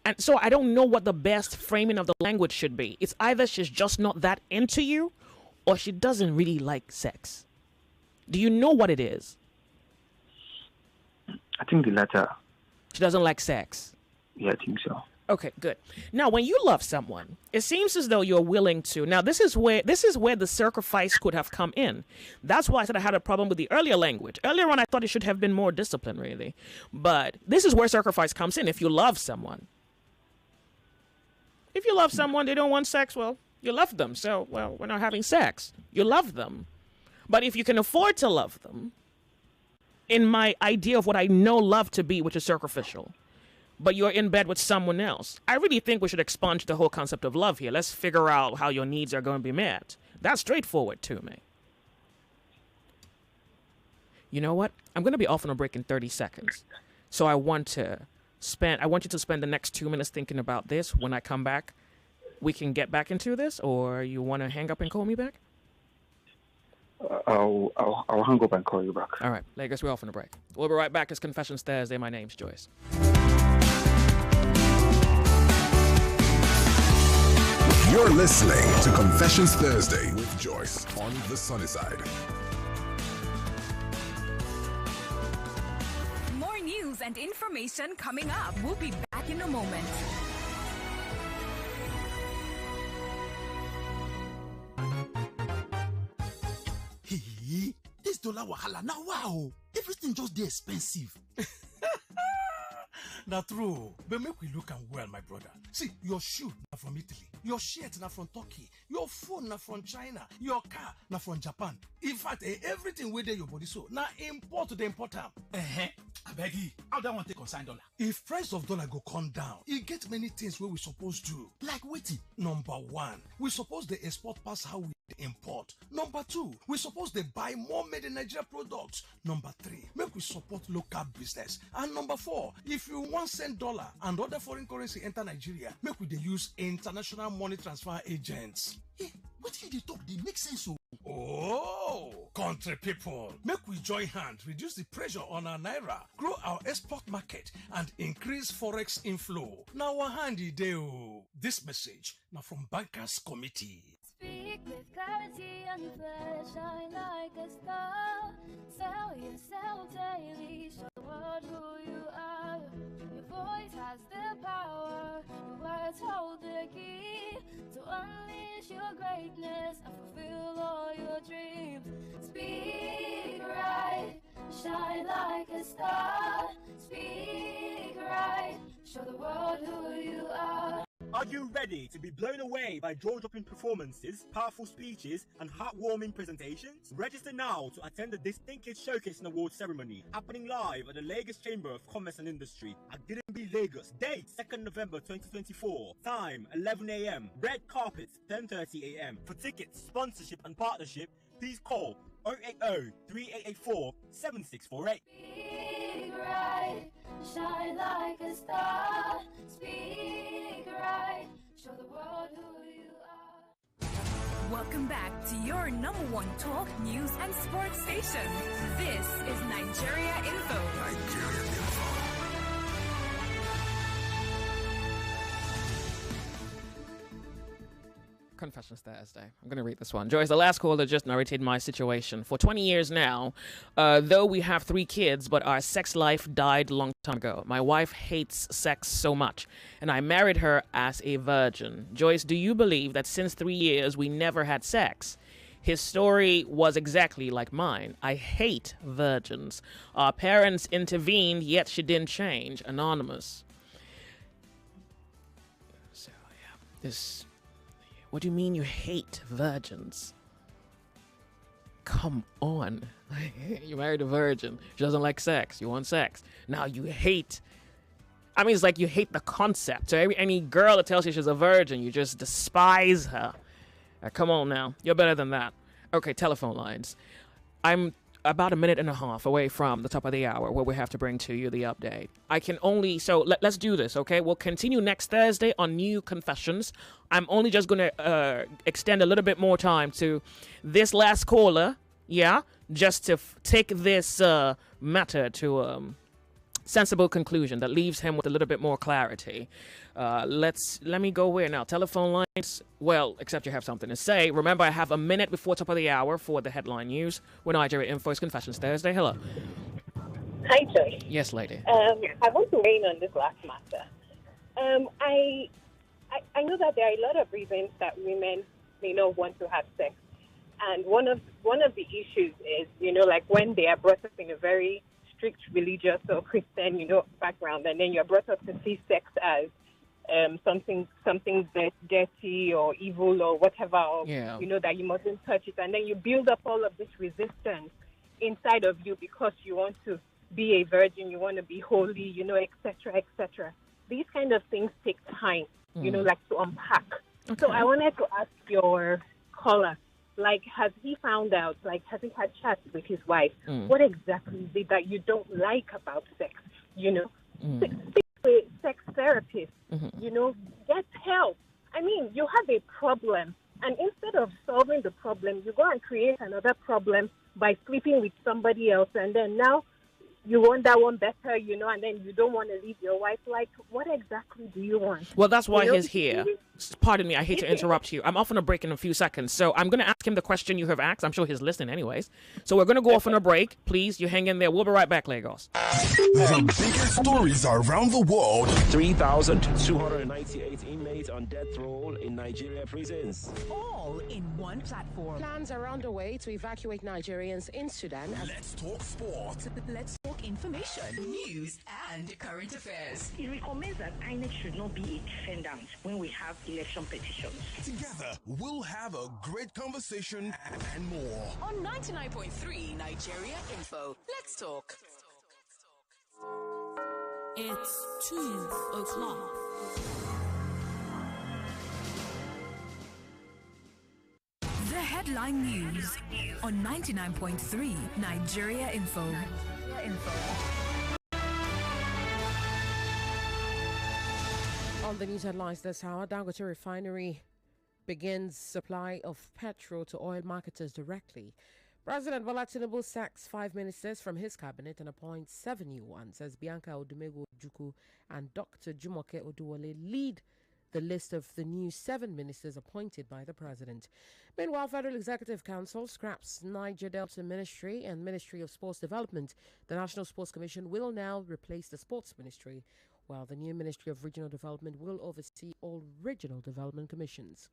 And so I don't know what the best framing of the language should be. It's either she's just not that into you, or she doesn't really like sex. Do you know what it is? I think the latter. She doesn't like sex. Yeah, I think so. Okay, good. Now, when you love someone, it seems as though you're willing to. Now, this is where the sacrifice could have come in. That's why I said I had a problem with the earlier language. Earlier on, I thought it should have been more discipline, really. But this is where sacrifice comes in. If you love someone, they don't want sex. Well, you love them, so we're not having sex. You love them, but if you can afford to love them, in my idea of what I know love to be, which is sacrificial, but you're in bed with someone else, I really think we should expunge the whole concept of love here. Let's figure out how your needs are going to be met. That's straightforward to me. You know what? I'm going to be off on a break in 30 seconds. So I want you to spend the next 2 minutes thinking about this. When I come back, we can get back into this, or you want to hang up and call me back? I'll hang up and call you back. All right. I guess we're off on a break. We'll be right back. It's Confessions Thursday. My name's Joyce. You're listening to Confessions Thursday with Joyce on the sunny side. More news and information coming up. We'll be back in a moment. Hey, this dollar wahala now, wow, everything just dey expensive. Not true, but make we look am well, my brother. See, your shoe na from Italy, your shirt na from Turkey, your phone na from China, your car na from Japan. In fact, everything wey dey your body so na import to the import am. Abeg, how that one take consign dollar? If price of dollar go come down, e get many things wey we suppose do. Like wetin? Number one, we suppose dey export pass how we dey import. Number two, we suppose dey buy more made in Nigeria products. Number three, make we support local business. And number four, if you want send dollar and other foreign currency enter Nigeria, make we dey use international money transfer agents. What you dey talk dey make sense o. Oh, country people, make we join hands, reduce the pressure on our naira, grow our export market, and increase forex inflow. Now our hand e dey o. This message now from Bankers Committee. Speak with clarity and flash, shine like a star. Sell yourself daily, show the world who you are. Your voice has the power, your words hold the key to unleash your greatness and fulfill all your dreams. Speak right, shine like a star. Speak right, show the world who you are. Are you ready to be blown away by jaw-dropping performances, powerful speeches, and heartwarming presentations? Register now to attend the Distinctive Showcase and Awards ceremony happening live at the Lagos Chamber of Commerce and Industry at Gidimbi, Lagos. Date 2nd November 2024. Time 11 a.m. Red carpet 10:30 a.m. For tickets, sponsorship, and partnership, please call 080-3884-7648. Speak right, shine like a star. Speak right, Show the world who you are. Welcome back to your number one talk, news, and sports station. This is Nigeria Info. Nigeria Info. Confessions Thursday. I'm going to read this one. Joyce, the last caller just narrated my situation. For 20 years now, though we have 3 kids, but our sex life died a long time ago. My wife hates sex so much, and I married her as a virgin. Joyce, do you believe that since 3 years we never had sex? His story was exactly like mine. I hate virgins. Our parents intervened, yet she didn't change. Anonymous. So, yeah, this... What do you mean you hate virgins? Come on. You married a virgin. She doesn't like sex. You want sex. Now you hate... I mean, it's like you hate the concept. So any girl that tells you she's a virgin, you just despise her. Come on now. You're better than that. Okay, telephone lines. I'm about a minute and a half away from the top of the hour where we have to bring to you the update. I can only... So let's do this, okay? We'll continue next Thursday on New Confessions. I'm only just going to extend a little bit more time to this last caller, yeah? Just to take this matter to sensible conclusion that leaves him with a little bit more clarity. Let me go where now? Telephone lines? Well, except you have something to say. Remember, I have a minute before top of the hour for the headline news. We're Nigeria Info's Confessions Thursday. Hello. Hi, Joy. Yes, lady. I want to weigh in on this last matter. I know that there are a lot of reasons that women may not want to have sex. And one of the issues is, like when they are brought up in a very strict religious or Christian, background, and then you're brought up to see sex as something dirty or evil or whatever, or, that you mustn't touch it. And then you build up all of this resistance inside of you because you want to be a virgin, you want to be holy, et cetera, et cetera. These kind of things take time, like to unpack. Okay. So I wanted to ask your caller, has he found out, has he had chats with his wife? What exactly is it that you don't like about sex? Speak to a sex therapist, get help. I mean, you have a problem, and instead of solving the problem, you go and create another problem by sleeping with somebody else, and then now you want that one better, and then you don't want to leave your wife. What exactly do you want? Well, that's why he's here. Pardon me, I hate to interrupt you. I'm off on a break in a few seconds, so I'm going to ask him the question you have asked. I'm sure he's listening anyways. So we're going to go off on a break. Please, you hang in there. We'll be right back, Lagos. The biggest stories around the world. 3,298 inmates on death row in Nigeria prisons. All in one platform. Plans are underway to evacuate Nigerians in Sudan. Let's talk sport. Let's talk information, news, and current affairs. It recommends that INEC should not be a defendant when we have election petitions. Together, we'll have a great conversation and more. On 99.3 Nigeria Info. Let's talk. It's 2 o'clock. The headline news on 99.3 Nigeria Info. On the news headlines this hour, Dangote Refinery begins supply of petrol to oil marketers directly. President Bola Tinubu sacks 5 ministers from his cabinet and appoints 7 new ones as Bianca Odumegu Ojukwu and Dr. Jumoke Oduwole lead the list of the new 7 ministers appointed by the president. Meanwhile, Federal Executive Council scraps Niger Delta Ministry and Ministry of Sports Development. The National Sports Commission will now replace the Sports Ministry, while the new Ministry of Regional Development will oversee all regional development commissions.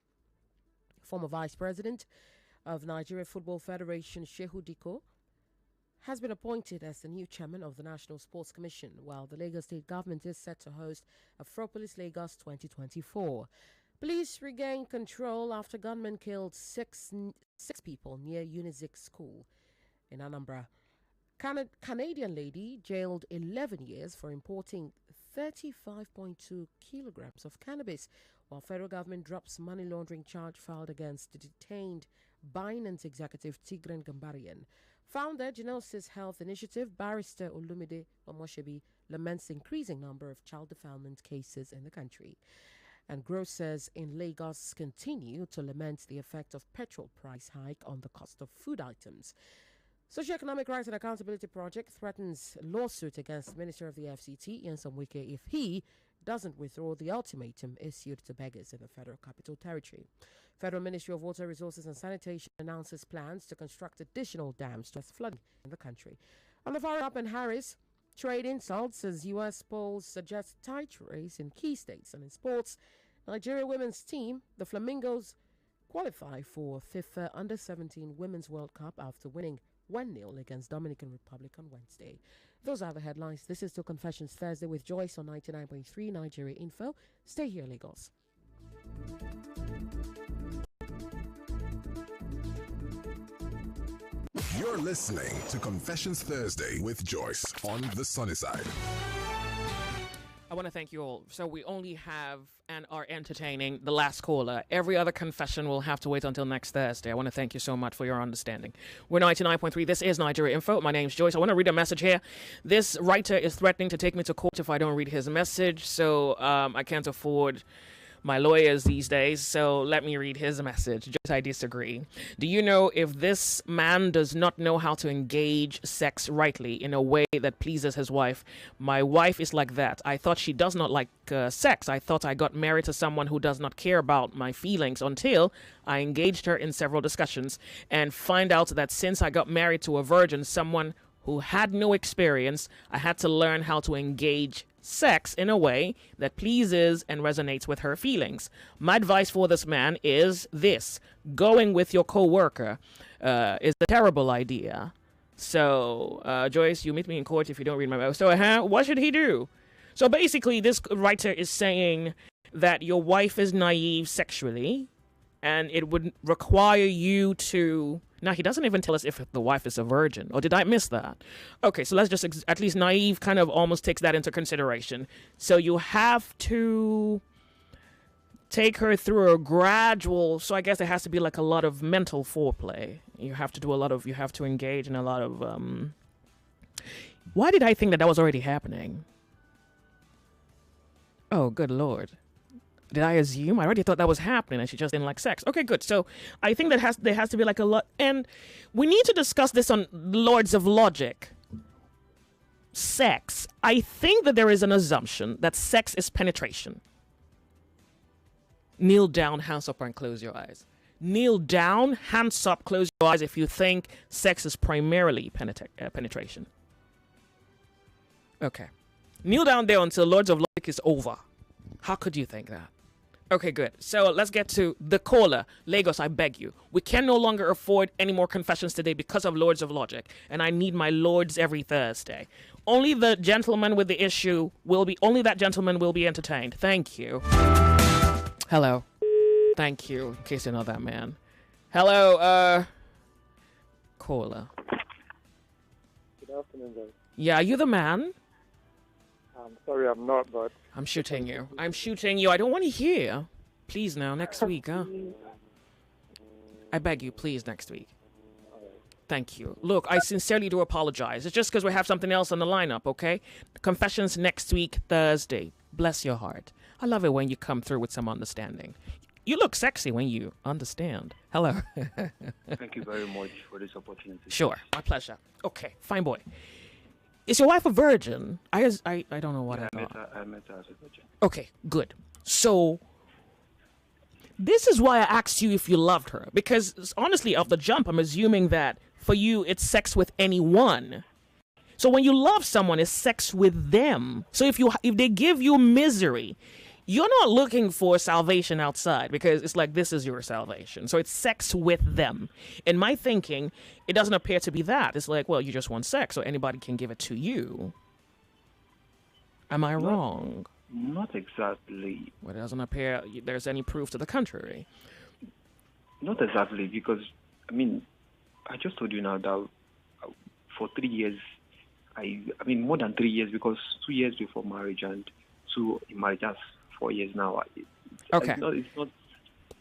Former Vice President of Nigeria Football Federation, Shehu Diko, has been appointed as the new chairman of the National Sports Commission, while the Lagos State government is set to host Afropolis Lagos 2024. Police regained control after gunmen killed six people near Unizik School in Anambra. Canadian lady jailed 11 years for importing 35.2 kilograms of cannabis, while federal government drops money laundering charge filed against the detained Binance executive Tigran Gambarian. Founder Genosis Health Initiative Barrister Olumide Omoshebi laments increasing number of child defilement cases in the country. And grocers in Lagos continue to lament the effect of petrol price hike on the cost of food items. Socioeconomic Rights and Accountability Project threatens lawsuit against Minister of the FCT, Nyesom Wike, if he doesn't withdraw the ultimatum issued to beggars in the Federal Capital Territory. Federal Ministry of Water Resources and Sanitation announces plans to construct additional dams to address flooding in the country. On the far up in Harris, trade insults as U.S. polls suggest tight race in key states. And in sports, Nigeria women's team, the Flamingos, qualify for FIFA Under-17 Women's World Cup after winning 1-0 against Dominican Republic on Wednesday. Those are the headlines. This is Still Confessions Thursday with Joyce on 99.3 Nigeria Info. Stay here, Lagos. You're listening to Confessions Thursday with Joyce on the sunny side. I want to thank you all. So we only have and are entertaining the last caller. Every other confession will have to wait until next Thursday. I want to thank you so much for your understanding. We're 99.3. This is Nigeria Info. My name's Joyce. I want to read a message here. This writer is threatening to take me to court if I don't read his message. So I can't afford my lawyers these days, so let me read his message. Just I disagree. Do you know if this man does not know how to engage sex rightly in a way that pleases his wife? My wife is like that. I thought she does not like sex. I thought I got married to someone who does not care about my feelings until I engaged her in several discussions and find out that since I got married to a virgin, someone who had no experience, I had to learn how to engage sex in a way that pleases and resonates with her feelings. My advice for this man is this: going with your co-worker is a terrible idea. So, Joyce, you meet me in court if you don't read my mail. So, what should he do? So basically, this writer is saying that your wife is naive sexually, and it would require you to... Now, he doesn't even tell us if the wife is a virgin, or did I miss that? Okay, so let's just, at least naive kind of almost takes that into consideration. So you have to take her through a gradual, so I guess there has to be like a lot of mental foreplay. You have to do a lot of, you have to engage in a lot of, why did I think that was already happening? Oh, good Lord. Did I assume? I already thought that was happening and she just didn't like sex. Okay, good. So I think that there has to be like a lot. And we need to discuss this on Lords of Logic. Sex. I think that there is an assumption that sex is penetration. Kneel down, hands up, and close your eyes. Kneel down, hands up, close your eyes if you think sex is primarily penetration. Okay. Kneel down there until Lords of Logic is over. How could you think that? Okay, good. So let's get to the caller. Lagos, I beg you. We can no longer afford any more confessions today because of Lords of Logic, and I need my lords every Thursday. Only the gentleman with the issue only that gentleman will be entertained. Thank you. Hello. Thank you, in case you know that man. Hello, caller. Good afternoon, guys. Yeah, are you the man? I'm sorry I'm not, but... I'm shooting you. I'm shooting you. I don't want to hear. Please now, next week, huh? I beg you, please, next week. Thank you. Look, I sincerely do apologize. It's just because we have something else on the lineup, okay? Confessions next week, Thursday. Bless your heart. I love it when you come through with some understanding. You look sexy when you understand. Hello. Thank you very much for this opportunity. Sure, my pleasure. Okay, fine boy. Is your wife a virgin? I don't know what I met her as a virgin. Okay, good. So, this is why I asked you if you loved her. Because, honestly, off the jump, I'm assuming that for you, it's sex with anyone. So, when you love someone, it's sex with them. So, if they give you misery, you're not looking for salvation outside because it's like this is your salvation. So it's sex with them. In my thinking, it doesn't appear to be that. It's like, well, you just want sex, so anybody can give it to you. Am I wrong? Not exactly. Well, it doesn't appear there's any proof to the contrary. Not exactly, because, I mean, I just told you now that for 3 years, I mean, more than 3 years, because 2 years before marriage and 2 in marriage, that's 4 years now. Okay. It's not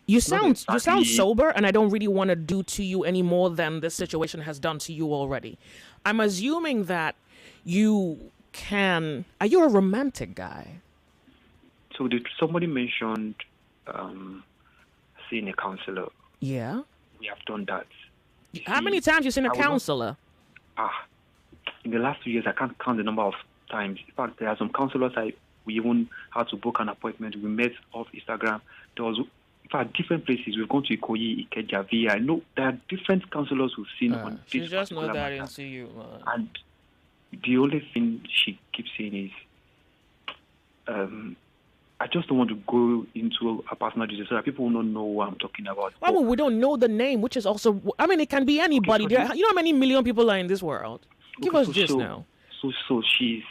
you sound sober, and I don't really want to do to you any more than this situation has done to you already. I'm assuming that you can... Are you a romantic guy? So somebody mentioned seeing a counselor. Yeah. We have done that. How many times you seen a counselor? In the last 2 years, I can't count the number of times. In fact, there are some counselors we even had to book an appointment. We met off Instagram. There was, in fact, different places. We've gone to Ikoyi, Ikeja, VI. I know there are different counselors who've seen on She this just know particular that matter. into you. And the only thing she keeps saying is, I just don't want to go into a personal detail so that people will not know what I'm talking about. Well, we don't know the name, which is also, I mean, it can be anybody. You know how many million people are in this world? Give us this now. So she's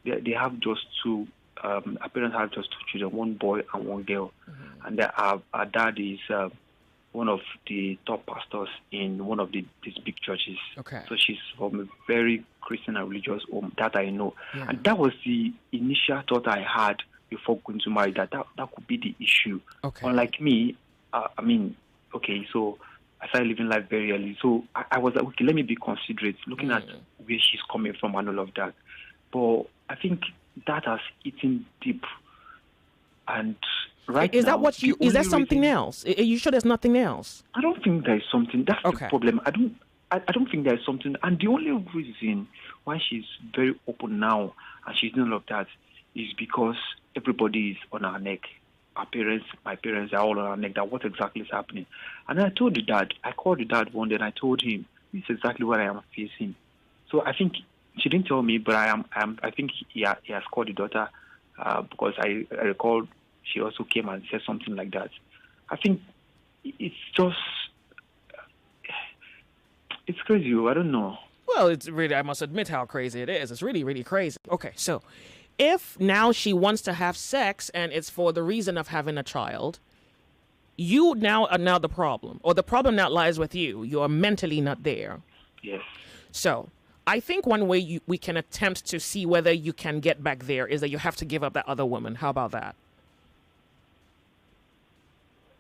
they have just two. Her parents have just 2 children, 1 boy and 1 girl, and our dad is one of the top pastors in one of these big churches. Okay. So she's from a very Christian and religious home, that I know, Yeah. and that was the initial thought I had before going to marry. That could be the issue. Okay. Unlike me, I mean, okay, so I started living life very early. So I was like, okay, let me be considerate, looking at where she's coming from and all of that. But I think that has eaten deep. And Is that something else? Are you sure there's nothing else? I don't think there's something. That's the problem. I don't think there's something. And the only reason why she's very open now and she's doing all of that is because everybody is on our neck. Our parents, my parents are all on our neck, that what exactly is happening. And I told the dad, I called the dad one day and I told him, this is exactly what I am facing. So I think, she didn't tell me, but I think he has called the daughter because I recall she also came and said something like that. I think it's just, it's crazy. I don't know. Well, it's really, I must admit how crazy it is. It's really, really crazy. Okay, so if now she wants to have sex and it's for the reason of having a child, you now are now the problem, or the problem now lies with you. You are mentally not there. Yes. So I think one way we can attempt to see whether you can get back there is that you have to give up that other woman. How about that?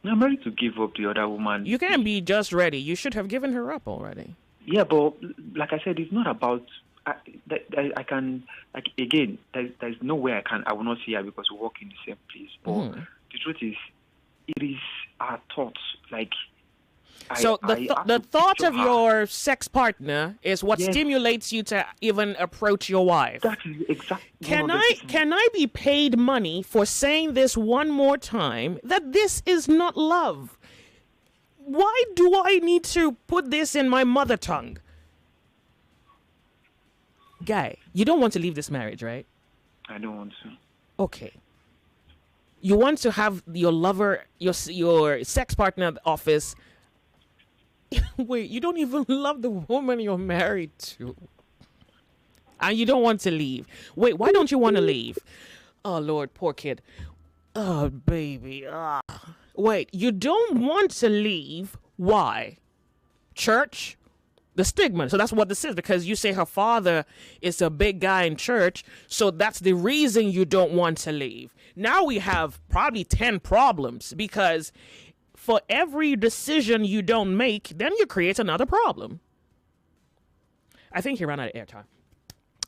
I'm ready to give up the other woman. You can't be just ready. You should have given her up already. Yeah, but like I said, it's not about. I can, like, again, there's no way I will not see her because we work in the same place. But the truth is, it is our thoughts. Like, so the thought of your sex partner is what stimulates you to even approach your wife. That is exactly. Can I be paid money for saying this one more time, that this is not love? Why do I need to put this in my mother tongue? Guy, you don't want to leave this marriage, right? I don't want to. Okay. You want to have your lover, your sex partner at the office. Wait, you don't even love the woman you're married to. And you don't want to leave. Wait, why don't you want to leave? Oh, Lord, poor kid. Oh, baby. Wait, you don't want to leave? Why? Church? The stigma. So that's what this is, because you say her father is a big guy in church, so that's the reason you don't want to leave. Now we have probably 10 problems, because for every decision you don't make, then you create another problem. I think he ran out of airtime.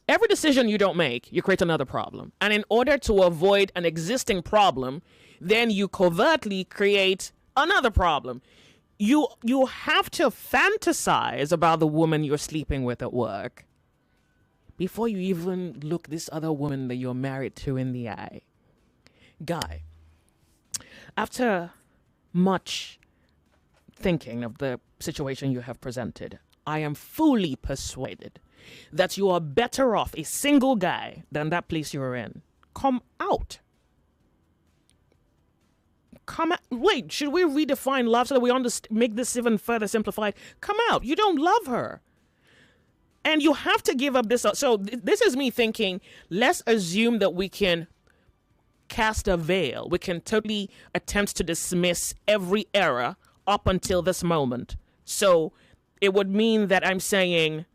Every decision you don't make, you create another problem. And in order to avoid an existing problem, then you covertly create another problem. You have to fantasize about the woman you're sleeping with at work before you even look this other woman that you're married to in the eye. Guy, after much thinking of the situation you have presented, I am fully persuaded that you are better off a single guy than that place you're in. Come out. Come out. Wait, should we redefine love so that we make this even further simplified? Come out. You don't love her. And you have to give up this. So this is me thinking, let's assume that we can cast a veil. We can totally attempt to dismiss every error up until this moment. So it would mean that I'm saying,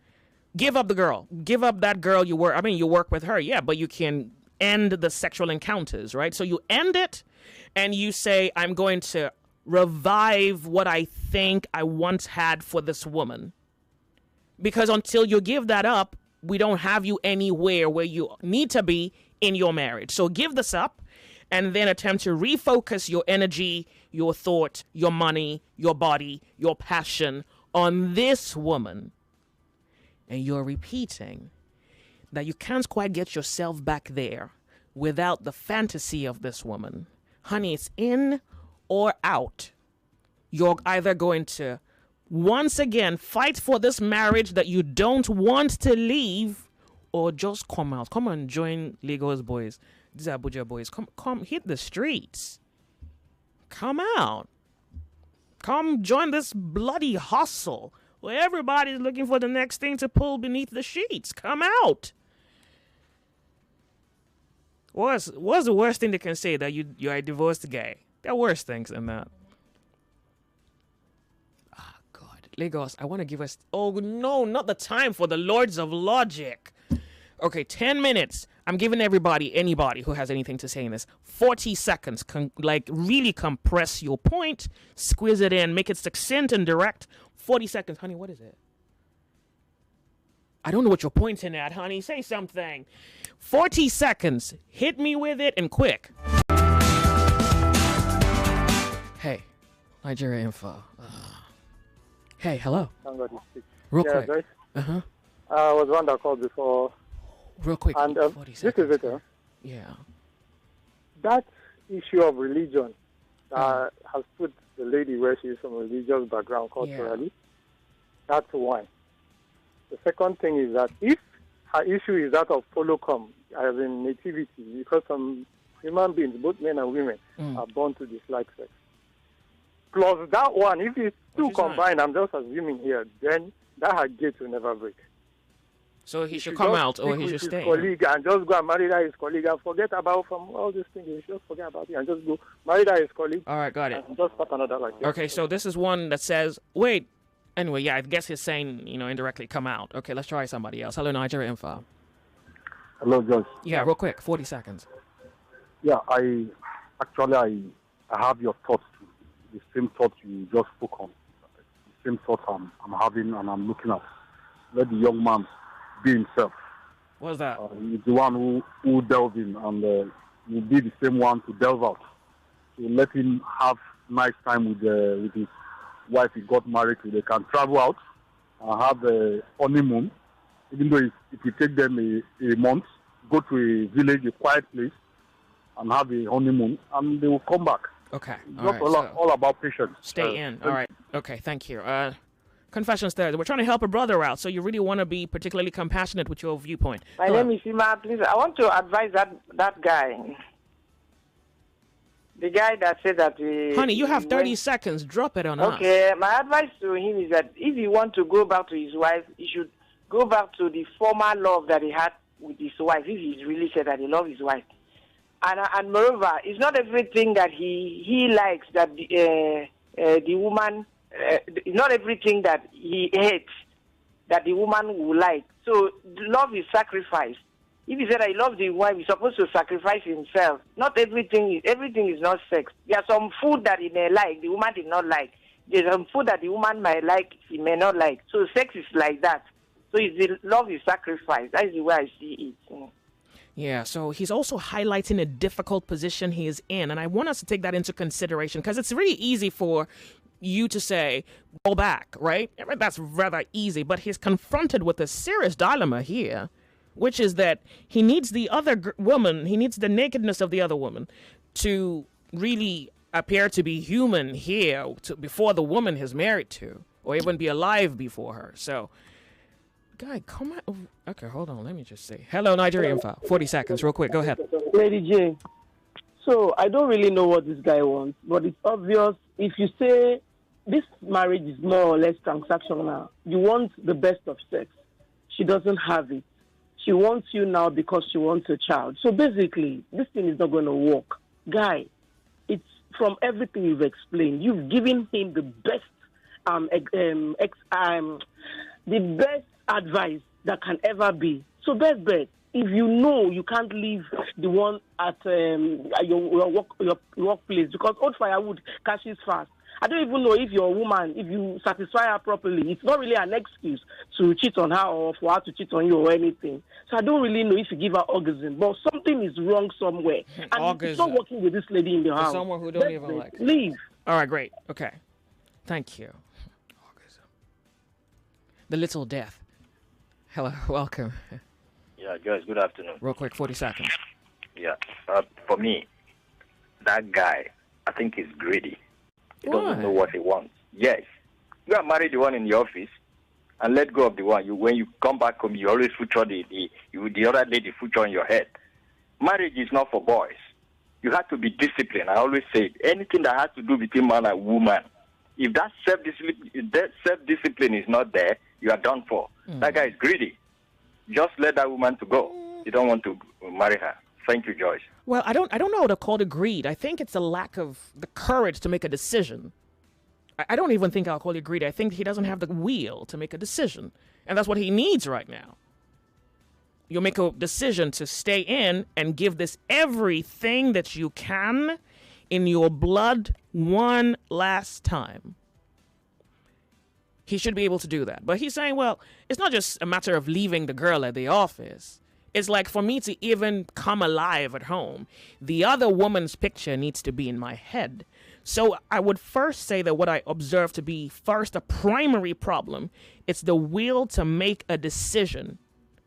give up the girl. Give up that girl you were. I mean, you work with her, yeah, but you can end the sexual encounters, right? So you end it and you say, I'm going to revive what I think I once had for this woman. Because until you give that up, we don't have you anywhere where you need to be in your marriage. So give this up and then attempt to refocus your energy, your thought, your money, your body, your passion on this woman, and you're repeating that you can't quite get yourself back there without the fantasy of this woman. Honey, it's in or out. You're either going to once again fight for this marriage that you don't want to leave, or just come out. Come and join Lagos boys. These are Abuja boys. Come hit the streets. Come out. Come join this bloody hustle where everybody's looking for the next thing to pull beneath the sheets. Come out. What's the worst thing they can say? That you're a divorced guy? There are worse things than that. Ah, God. Lagos, I want to give us... Oh, no, not the time for the Lords of Logic. Okay, 10 minutes. I'm giving anybody who has anything to say in this, 40 seconds. Really compress your point, squeeze it in, make it succinct and direct. 40 seconds. Honey, what is it? I don't know what you're pointing at, honey. Say something. 40 seconds. Hit me with it and quick. Hey, Nigeria Info. Hey, hello. Somebody speak. Real yeah, quick. Guys, Uh-huh. I was one that called before. Real quick. And 40 this seconds. is it. Yeah. That issue of religion has put the lady where she is from a religious background culturally. Yeah. That's one. The second thing is that if her issue is that of follow-come, as in nativity, because some human beings, both men and women, are born to dislike sex. Plus that one, if it's two combined, I'm just assuming here, then that her gate will never break. So he should come out or he should stay. Colleague and just go and marry that his colleague and forget about from all these things. He should forget about it and just go marry that his colleague. All right, got it. And just start another like that. Okay, so this is one that says, wait. Anyway, yeah, I guess he's saying, indirectly come out. Okay, let's try somebody else. Hello, Nigeria Info. Hello, Joyce. Yeah, real quick, 40 seconds. Yeah, I have your thoughts, the same thoughts you just spoke on. The same thoughts I'm having and I'm looking at. Let the young man be himself. What's that? He's the one who delves in, and will be the same one to delve out. So let him have nice time with his wife he got married to. They can travel out and have a honeymoon, even though it will take them a month, go to a village, a quiet place, and have a honeymoon, and they will come back. Okay. All about patience. Stay in. All right. Okay, thank you. Confessions there. We're trying to help a brother out, so you really want to be particularly compassionate with your viewpoint. My name is Ima. Please, I want to advise that guy. The guy that said that... Honey, you have 30 seconds. Drop it on us. Okay, my advice to him is that if he wants to go back to his wife, he should go back to the former love that he had with his wife, if he really said that he loves his wife. And moreover, it's not everything that he likes that the woman... it's not everything that he hates that the woman will like. So love is sacrifice. If he said that he loves the wife, he's supposed to sacrifice himself. Not everything is not sex. There are some food that he may like, the woman did not like. There's some food that the woman might like, he may not like. So sex is like that. So love is sacrifice. That is the way I see it. Yeah, so he's also highlighting a difficult position he is in. And I want us to take that into consideration because it's really easy for you to say, go back, right? That's rather easy. But he's confronted with a serious dilemma here, which is that he needs the other woman, he needs the nakedness of the other woman to really appear to be human here before the woman he's married to, or even be alive before her. So, guy, come on. Okay, hold on. Let me just say. Hello, Nigeria Info. 40 seconds, real quick. Go ahead. Lady J. So, I don't really know what this guy wants, but it's obvious. If you say this marriage is more or less transactional, you want the best of sex. She doesn't have it. She wants you now because she wants a child. So basically, this thing is not going to work. Guy, it's from everything you've explained. You've given him the best, the best advice that can ever be. So best bet, if you know you can't leave the one at your workplace, because old firewood catches fast. I don't even know if your woman, if you satisfy her properly, it's not really an excuse to cheat on her or for her to cheat on you or anything. So I don't really know if you give her orgasm, but something is wrong somewhere. And it's not working with this lady in the house. Someone who don't even like it. Leave. All right, great. Okay. Thank you. The little death. Hello, welcome. Yeah, Joyce, good afternoon. Real quick, 40 seconds. Yeah, for me, that guy, I think he's greedy. He doesn't know what he wants. Yes, you are married the one in the office and let go of the one. When you come back home, you always feature the other lady feature on your head. Marriage is not for boys. You have to be disciplined. I always say anything that has to do between man and woman, if that self-discipline is not there, you are done for. That guy is greedy. Just let that woman to go. You don't want to marry her. Thank you, Joyce. Well, I don't know how to call it greed. I think it's a lack of the courage to make a decision. I don't even think I'll call it greed. I think he doesn't have the will to make a decision. And that's what he needs right now. You'll make a decision to stay in and give this everything that you can in your blood one last time. He should be able to do that. But he's saying, well, it's not just a matter of leaving the girl at the office. It's like for me to even come alive at home, the other woman's picture needs to be in my head. So I would first say that what I observe to be first a primary problem, it's the will to make a decision.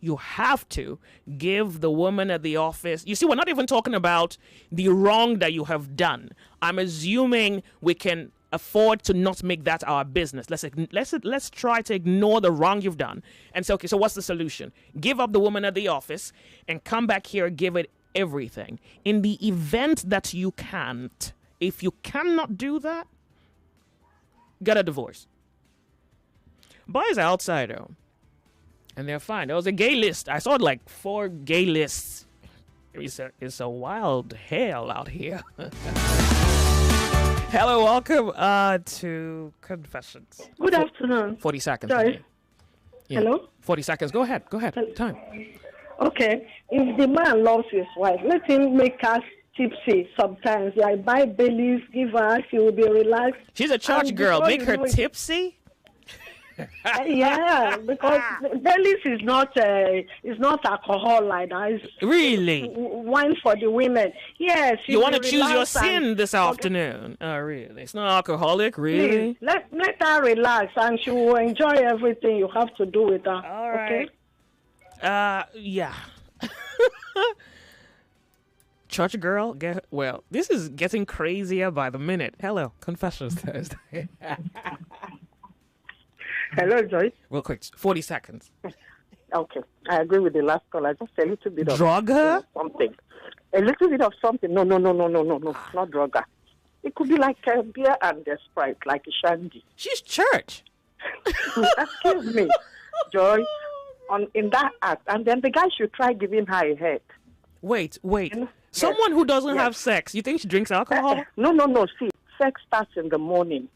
You have to give the woman at the office. You see, we're not even talking about the wrong that you have done. I'm assuming we can afford to not make that our business. Let's try to ignore the wrong you've done and say, okay, so what's the solution? Give up the woman at the office and come back here and give it everything. In the event that you can't, if you cannot do that, get a divorce. Boys are outside though, and they're fine. There was a gay list. I saw like 4 gay lists. It's a wild hell out here. Hello, welcome to Confessions. Good afternoon. 40 seconds. Sorry. Yeah. Hello? 40 seconds. Go ahead. Time. Okay. If the man loves his wife, let him make her tipsy sometimes. Like buy Baileys, give her, she will be relaxed. She's a church girl. Make her tipsy? Yeah, because Baileys is not alcohol like that. It's really wine for the women. Yes. You want to choose your sin this afternoon? Oh, really? It's not alcoholic, really? Please, let her relax, and she will enjoy everything you have to do with her. All right. Okay? Yeah. Church girl? Well, this is getting crazier by the minute. Hello, Confessions Thursday. Hello, Joyce. Real quick, 40 seconds. Okay, I agree with the last caller. Just a little bit of drug her? Something. A little bit of something. No, not drug her. It could be like a beer and a Sprite, like a shandy. She's church. Excuse me, Joyce. In that act, and then the guy should try giving her a head. Wait. Someone who doesn't have sex, you think she drinks alcohol? No. See, sex starts in the morning.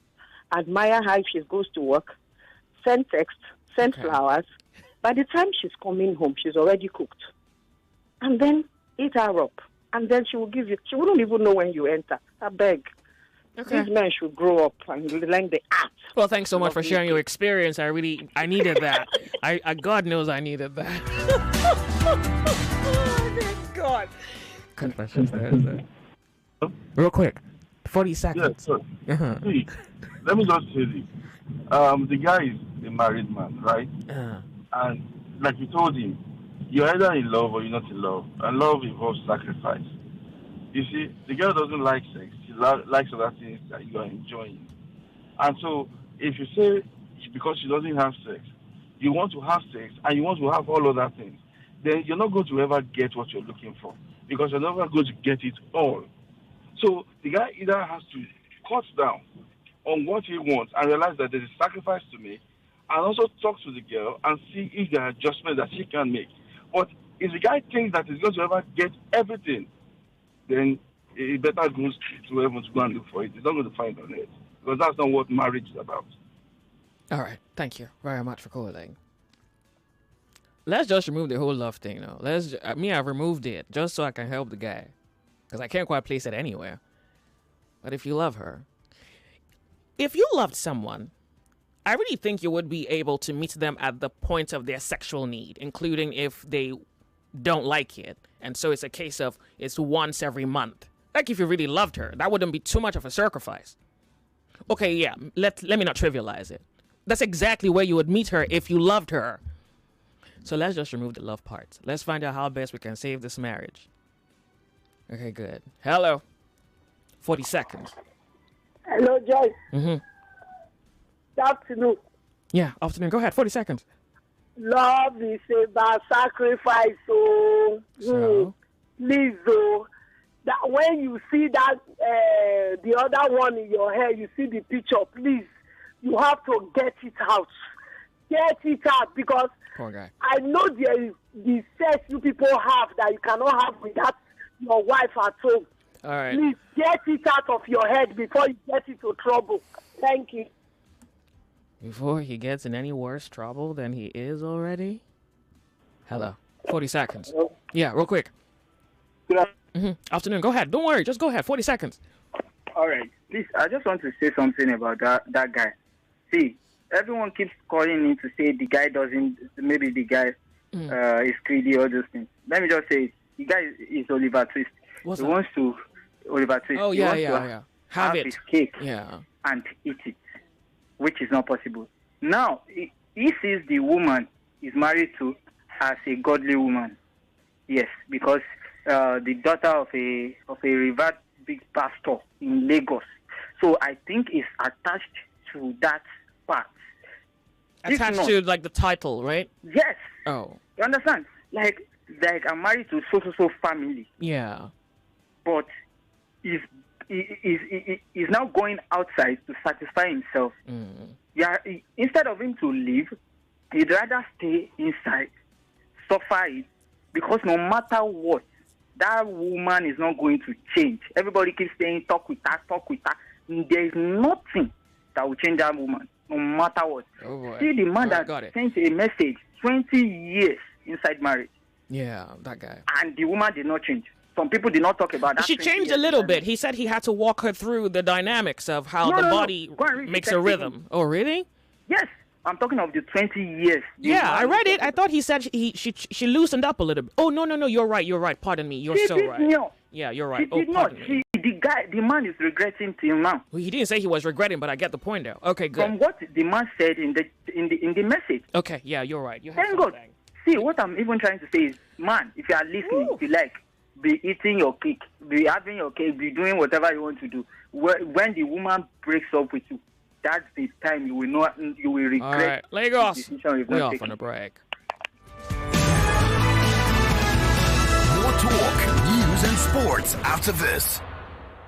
Admire her if she goes to work. Send text, send flowers. By the time she's coming home, she's already cooked. And then eat her up. And then she will give you, she wouldn't even know when you enter. I beg. Okay. These men should grow up and learn the art. Well, thanks so much for sharing your experience. I needed that. God knows I needed that. Oh, thank God. Confessions Thursday. Real quick, 40 seconds. Yes, sir. See, let me just say this. The guy is a married man, right? And like you told him, you're either in love or you're not in love. And love involves sacrifice. You see, the girl doesn't like sex. She likes other things that you are enjoying. And so, if you say, because she doesn't have sex, you want to have sex and you want to have all other things, then you're not going to ever get what you're looking for. Because you're never going to get it all. So, the guy either has to cut down on what he wants and realize that there's a sacrifice to make, and also talk to the girl and see if there are adjustments that she can make. But if the guy thinks that he's going to ever get everything, then he better go to heaven to go and look for it. He's not going to find on it, because that's not what marriage is about. All right. Thank you very much for calling. Let's just remove the whole love thing, though. I've removed it just so I can help the guy, because I can't quite place it anywhere. But if you love her, if you loved someone, I really think you would be able to meet them at the point of their sexual need, including if they don't like it. And so it's a case of it's once every month. Like if you really loved her, that wouldn't be too much of a sacrifice. Okay, yeah, let me not trivialize it. That's exactly where you would meet her if you loved her. So let's just remove the love part. Let's find out how best we can save this marriage. Okay, good. Hello. 40 seconds. Hello, Joyce. Mm-hmm. Good afternoon. Yeah, afternoon. Go ahead, 40 seconds. Love is about sacrifice, so please, that when you see that the other one in your hair, you see the picture, please, you have to get it out. Get it out, because poor guy. I know there is the sex you people have that you cannot have without your wife at home. All right. Please get it out of your head before you get into trouble. Thank you. Before he gets in any worse trouble than he is already? Hello. 40 seconds. Hello? Yeah, real quick. Good afternoon. Afternoon. Go ahead. Don't worry. Just go ahead. 40 seconds. All right. Please, I just want to say something about that guy. See, everyone keeps calling me to say the guy doesn't, maybe the guy is greedy, all those things. Let me just say, the guy is Oliver Twist. What's he that? wants to, Oliver Twist. Oh, he yeah, wants yeah, to yeah. Have his cake Yeah. and eat it, which is not possible. Now, he sees the woman he's married to as a godly woman. Yes, because the daughter of a revered big pastor in Lagos. So I think it's attached to that part. Attached to, like, the title, right? Yes. Oh. You understand? Like I'm married to so family. Yeah. But he's now going outside to satisfy himself. Yeah. Instead of him to leave, he'd rather stay inside, suffer it, because no matter what, that woman is not going to change. Everybody keeps saying, talk with her. There is nothing that will change that woman, no matter what. Oh boy. See the man that sent a message 20 years inside marriage. Yeah, that guy. And the woman did not change. Some people did not talk about that. She changed a little bit. He said he had to walk her through the dynamics of how the body makes a rhythm. Oh, really? Yes. I'm talking of the 20 years. Yeah, I read it. I thought he said she loosened up a little bit. Oh, no. You're right. Pardon me. You're so right. No. Yeah, you're right. She did not. Me. The man is regretting till now. Well, he didn't say he was regretting, but I get the point there. Okay, good. From what the man said in the message. Okay, yeah, you're right. You have Thank God. See, what I'm even trying to say is, man, if you are listening, if you like, be eating your cake, be having your cake, be doing whatever you want to do. When the woman breaks up with you, that's the time you will regret. All right, Lagos. We're off on a break. More talk, news, and sports after this.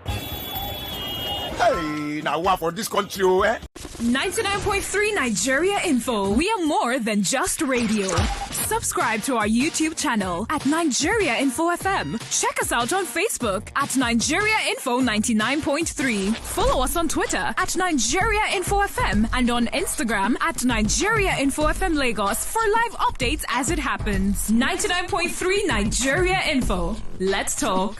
Hey, now what for this country, eh? 99.3 Nigeria Info. We are more than just radio. Subscribe to our YouTube channel at Nigeria Info FM. Check us out on Facebook at Nigeria Info 99.3. Follow us on Twitter at Nigeria Info FM and on Instagram at Nigeria Info FM Lagos for live updates as it happens. 99.3 Nigeria Info. Let's talk.